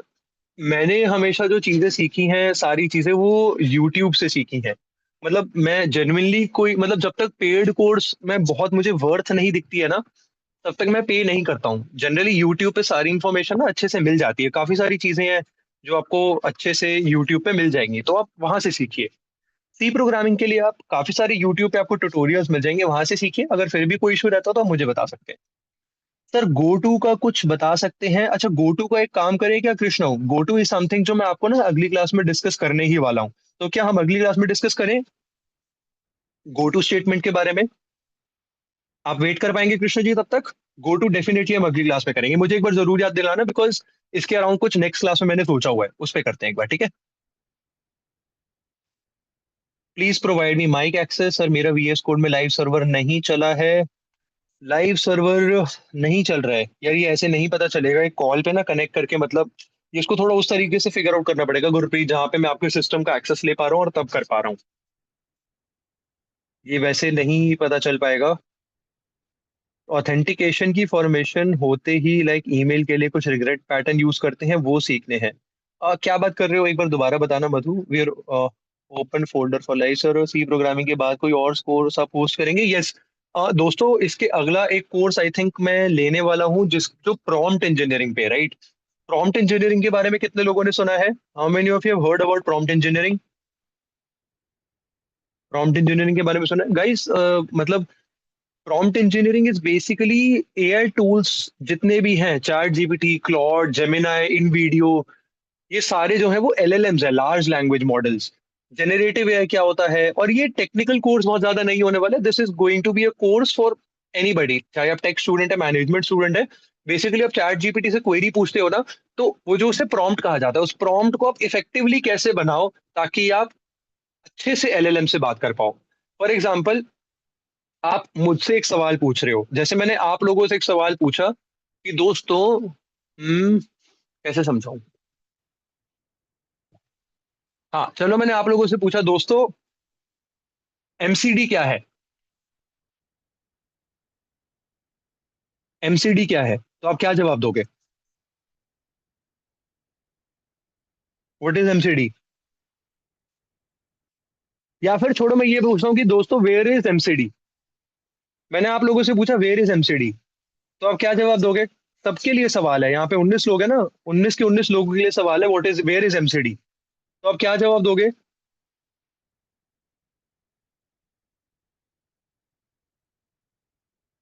मैंने हमेशा जो चीजें सीखी हैं सारी चीजें वो यूट्यूब से सीखी हैं। मतलब मैं जेन्युइनली कोई, मतलब जब तक पेड कोर्स में बहुत मुझे वर्थ नहीं दिखती है ना, तब तक मैं पे नहीं करता हूँ। जनरली यूट्यूब पे सारी इन्फॉर्मेशन ना अच्छे से मिल जाती है, काफी सारी चीजें हैं जो आपको अच्छे से यूट्यूब पे मिल जाएंगी, तो आप वहां से सीखिए। सी प्रोग्रामिंग के लिए आप काफी सारे यूट्यूब पे आपको ट्यूटोरियल्स मिल जाएंगे, वहां से सीखिए। अगर फिर भी कोई इशू रहता हो तो आप मुझे बता सकते हैं। सर गो टू का कुछ बता सकते हैं? अच्छा, गो टू का एक काम करें क्या Krishna, go two is something जो मैं आपको ना अगली क्लास में डिस्कस करने ही वाला हूँ। तो क्या हम अगली क्लास में डिस्कस करें गो टू स्टेटमेंट के बारे में? आप वेट कर पाएंगे कृष्ण जी तब तक? गो टू डेफिनेटली हम अगली क्लास में करेंगे, मुझे एक बार जरूर याद दिलाना, बिकॉज इसके अराउंड कुछ नेक्स्ट क्लास में मैंने सोचा हुआ है, उस पर करते हैं एक बार, ठीक है। Please provide me mic access. Sir मेरा वीएस कोड में लाइव सर्वर नहीं चला है। लाइव सर्वर नहीं चल रहा है यार, ये ऐसे नहीं पता चलेगा एक कॉल पे ना कनेक्ट करके, मतलब ये इसको थोड़ा उस तरीके से फिगर आउट करना पड़ेगा गुरप्रीत, जहाँ पे मैं आपके सिस्टम का एक्सेस ले पा रहा हूँ और तब कर पा रहा हूँ। ये वैसे नहीं पता चल पाएगा। ऑथेंटिकेशन की फॉर्मेशन होते ही लाइक ईमेल के लिए कुछ रिग्रेट पैटर्न यूज करते हैं, वो सीखने हैं। क्या बात कर रहे हो, एक बार दोबारा बताना Madhu. We are open folder for live server, C programming के बाद कोई और कोर्स आप पोस्ट करेंगे? यस। दोस्तों इसके अगला एक कोर्स आई थिंक मैं लेने वाला हूँ, जिस जो प्रॉम्प्ट इंजीनियरिंग पे, राइट। प्रॉम्प्ट इंजीनियरिंग के बारे में कितने लोगों ने सुना है? How many of you have heard about prompt engineering? Prompt engineering के बारे में सुना है गाइस? मतलब prompt engineering is basically AI tools जितने भी हैं, चैट जीपीटी, क्लॉड, जेमिनाई, इन वीडियो, ये सारे जो है वो एलएलएम्स है, large language models. Generative AI क्या होता है? और ये टेक्निकल कोर्स बहुत ज्यादा नहीं होने वाला, this is going to be a course for anybody, चाहे आप टेक स्टूडेंट है, मैनेजमेंट स्टूडेंट है। बेसिकली आप चैट जीपीटी से क्वेरी पूछते हो ना, तो वो जो उसे प्रॉम्प्ट कहा जाता है, उस प्रॉम्प्ट को आप इफेक्टिवली कैसे बनाओ ताकि आप अच्छे से एलएलएम से बात कर पाओ। फॉर एग्जाम्पल, आप मुझसे एक सवाल पूछ रहे हो, जैसे मैंने आप लोगों से एक सवाल पूछा कि दोस्तों, कैसे समझाऊं? हाँ चलो, मैंने आप लोगों से पूछा दोस्तों, एमसीडी क्या है? एमसीडी क्या है? तो आप क्या जवाब दोगे? What is MCD? या फिर छोड़ो, मैं ये पूछता हूँ कि दोस्तों, वेयर इज एमसीडी? मैंने आप लोगों से पूछा वेयर इज एमसीडी, तो आप क्या जवाब दोगे? सबके लिए सवाल है, यहाँ पे 19 लोग हैं ना, 19 के 19 लोगों के लिए सवाल है, what is where is MCD? तो आप क्या जवाब दोगे?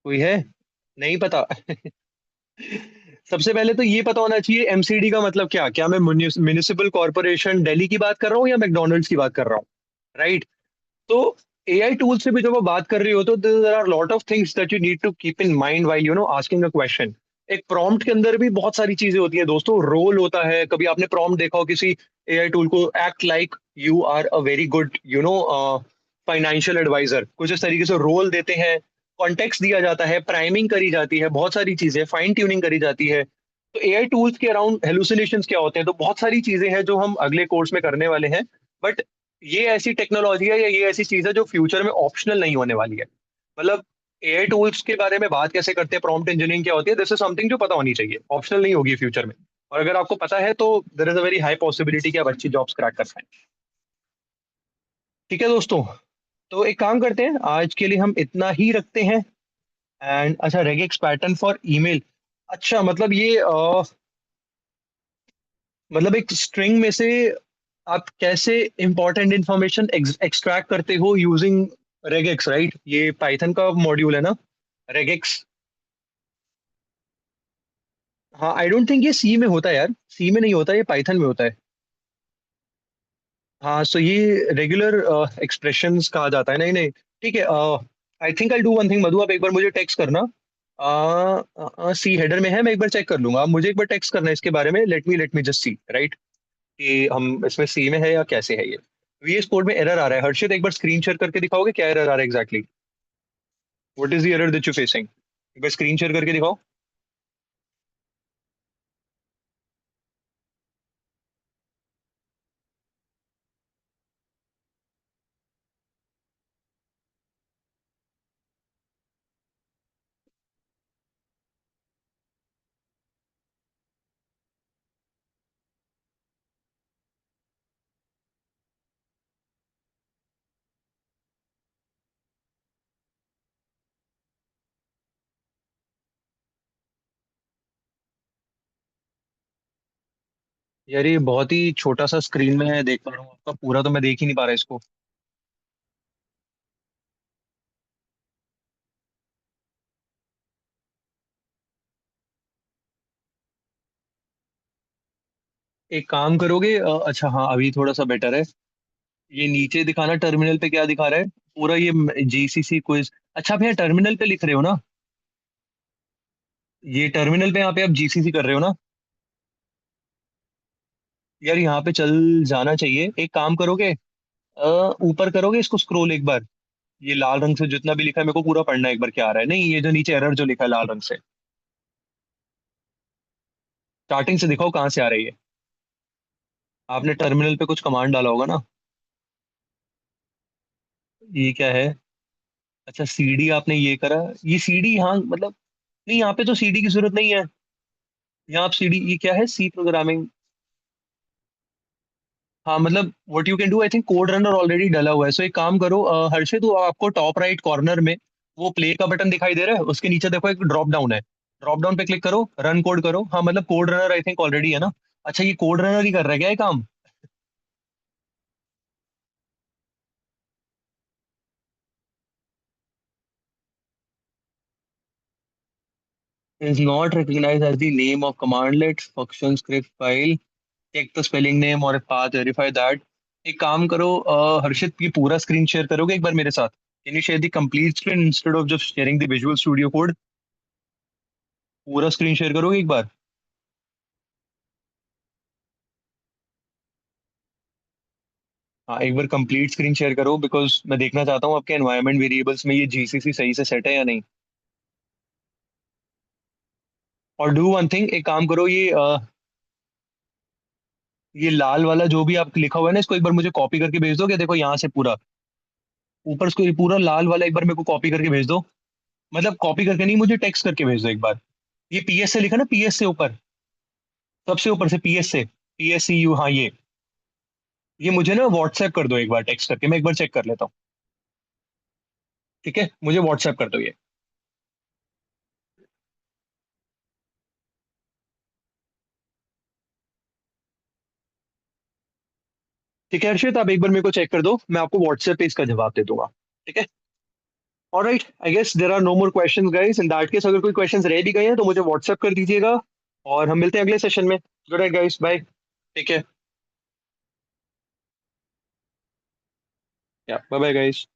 कोई है? नहीं पता? सबसे पहले तो ये पता होना चाहिए एमसीडी का मतलब क्या। क्या मैं म्यूनिसिपल कॉर्पोरेशन दिल्ली की बात कर रहा हूँ या मैकडोनल्ड्स की बात कर रहा हूँ? राइट। तो एआई टूल से भी जब आप बात कर रही हो तो there are lot of things that you need to keep in mind while asking a question. एक प्रॉम्प्ट के अंदर भी बहुत सारी चीजें होती हैं दोस्तों, रोल होता है। कभी आपने प्रॉम्प्ट देखा हो किसी एआई टूल को, act like you are a very good financial advisor, कुछ इस तरीके से रोल देते हैं। कॉन्टेक्स्ट दिया जाता है, प्राइमिंग करी जाती है, बहुत सारी चीजें, फाइन ट्यूनिंग करी जाती है। तो एआई टूल्स के अराउंड हेलुसिनेशंस क्या होते हैं, तो बहुत सारी चीजें हैं जो हम अगले कोर्स में करने वाले हैं। बट ये ऐसी टेक्नोलॉजी है या ये ऐसी चीज है जो फ्यूचर में ऑप्शनल नहीं होने वाली है। मतलब एआई टूल्स के बारे में बात कैसे करते हैं, प्रॉम्प्ट इंजीनियरिंग क्या होती है, दिस इज समथिंग जो पता होनी चाहिए, ऑप्शनल नहीं होगी फ्यूचर में। और अगर आपको पता है तो there is a very high possibility कि आप अच्छी जॉब्स क्रैक कर पाए। ठीक है दोस्तों, तो एक काम करते हैं, आज के लिए हम इतना ही रखते हैं। एंड अच्छा, रेगेक्स पैटर्न फॉर ईमेल। अच्छा, मतलब ये मतलब एक स्ट्रिंग में से आप कैसे इंपॉर्टेंट इंफॉर्मेशन एक्सट्रैक्ट करते हो यूजिंग रेगेक्स, राइट? ये पाइथन का मॉड्यूल है ना, रेगेक्स। हाँ, आई डोंट थिंक ये सी में होता है यार, सी में नहीं होता, ये पाइथन में होता है। हाँ, सो ये रेगुलर एक्सप्रेशंस कहा जाता है। नहीं नहीं, ठीक है। I think I do one thing, Madhu आप एक बार मुझे टेक्स्ट करना। सी हेडर में है, मैं एक बार चेक कर लूंगा, आप मुझे एक बार टेक्स्ट करना इसके बारे में, late me just see, right? कि हम इसमें सी में है या कैसे है ये। वीएस कोड में एरर आ रहा है, हर्षित एक बार स्क्रीन शेयर करके दिखाओगे क्या एरर आ रहा है exactly? What is the error that you facing? एक बार स्क्रीन शेयर करके दिखाओ। यार ये बहुत ही छोटा सा स्क्रीन में है, देख पा रहा हूँ आपका पूरा, तो मैं देख ही नहीं पा रहा इसको। एक काम करोगे, अच्छा हाँ, अभी थोड़ा सा बेटर है। ये नीचे दिखाना, टर्मिनल पे क्या दिखा रहा है पूरा, ये जीसीसी क्विज। अच्छा, आप यहाँ टर्मिनल पे लिख रहे हो ना? ये टर्मिनल पे यहाँ पे आप जीसीसी कर रहे हो ना? यार यहाँ पे चल जाना चाहिए, एक काम करोगे, ऊपर करोगे इसको स्क्रॉल एक बार। ये लाल रंग से जितना भी लिखा है, मेरे को पूरा पढ़ना है एक बार, क्या आ रहा है? नहीं, ये जो नीचे एरर जो लिखा है लाल रंग से, स्टार्टिंग से दिखाओ कहाँ से आ रही है। आपने टर्मिनल पे कुछ कमांड डाला होगा ना? ये क्या है? अच्छा, सीडी आपने ये करा, ये सीडी यहाँ मतलब, नहीं यहाँ पे तो सीडी की जरूरत नहीं है। यहाँ आप सीडी, ये क्या है, सी प्रोग्रामिंग। हाँ मतलब what you can do, I think code runner already डला हुआ है, सो एक काम करो, हर्षित, तो आपको टॉप राइट कॉर्नर में वो प्ले का बटन दिखाई दे रहा है, उसके नीचे देखो एक ड्रॉप डाउन है, ड्रॉप डाउन पे क्लिक करो, रन कोड करो। हाँ मतलब code runner I think already है ना। अच्छा, ये कोड रनर ही कर रहा है क्या ये काम? is not recognized as the name of commandlet function script file. Check the spelling name और path verify that. एक काम करो, हर्षित, ये पूरा स्क्रीन शेयर करोगे एक बार मेरे साथ? Can you share the complete screen instead of just sharing the visual studio code? पूरा स्क्रीन शेयर करोगे एक बार? हाँ, एक बार कंप्लीट स्क्रीन शेयर करो, बिकॉज मैं देखना चाहता हूँ आपके एनवायरनमेंट वेरिएबल्स में ये जीसीसी सही से सेट है या नहीं। और डू वन थिंग, एक काम करो, ये लाल वाला जो भी आप लिखा हुआ है ना, इसको एक बार मुझे कॉपी करके भेज दो। क्या देखो यहाँ से पूरा ऊपर, इसको ये पूरा लाल वाला एक बार मेरे को कॉपी करके भेज दो। मतलब कॉपी करके नहीं, मुझे टेक्स्ट करके भेज दो एक बार। ये पीएस से लिखा ना, पीएस से ऊपर, सबसे ऊपर से पीएस से, PSCU, हाँ ये मुझे ना व्हाट्सएप कर दो एक बार टेक्स्ट करके, मैं एक बार चेक कर लेता हूँ। ठीक है, मुझे व्हाट्सएप कर दो ये। ठीक है हर्षित, आप एक बार मेरे को चेक कर दो, मैं आपको व्हाट्सएप पे इसका जवाब दे दूंगा। ठीक है। Alright, I guess there are no more questions guys. In that case, अगर कोई क्वेश्चंस रह भी गए हैं तो मुझे व्हाट्सएप कर दीजिएगा। और हम मिलते हैं अगले सेशन में। Good night guys, bye. ठीक है। या बाय बाय गाइस।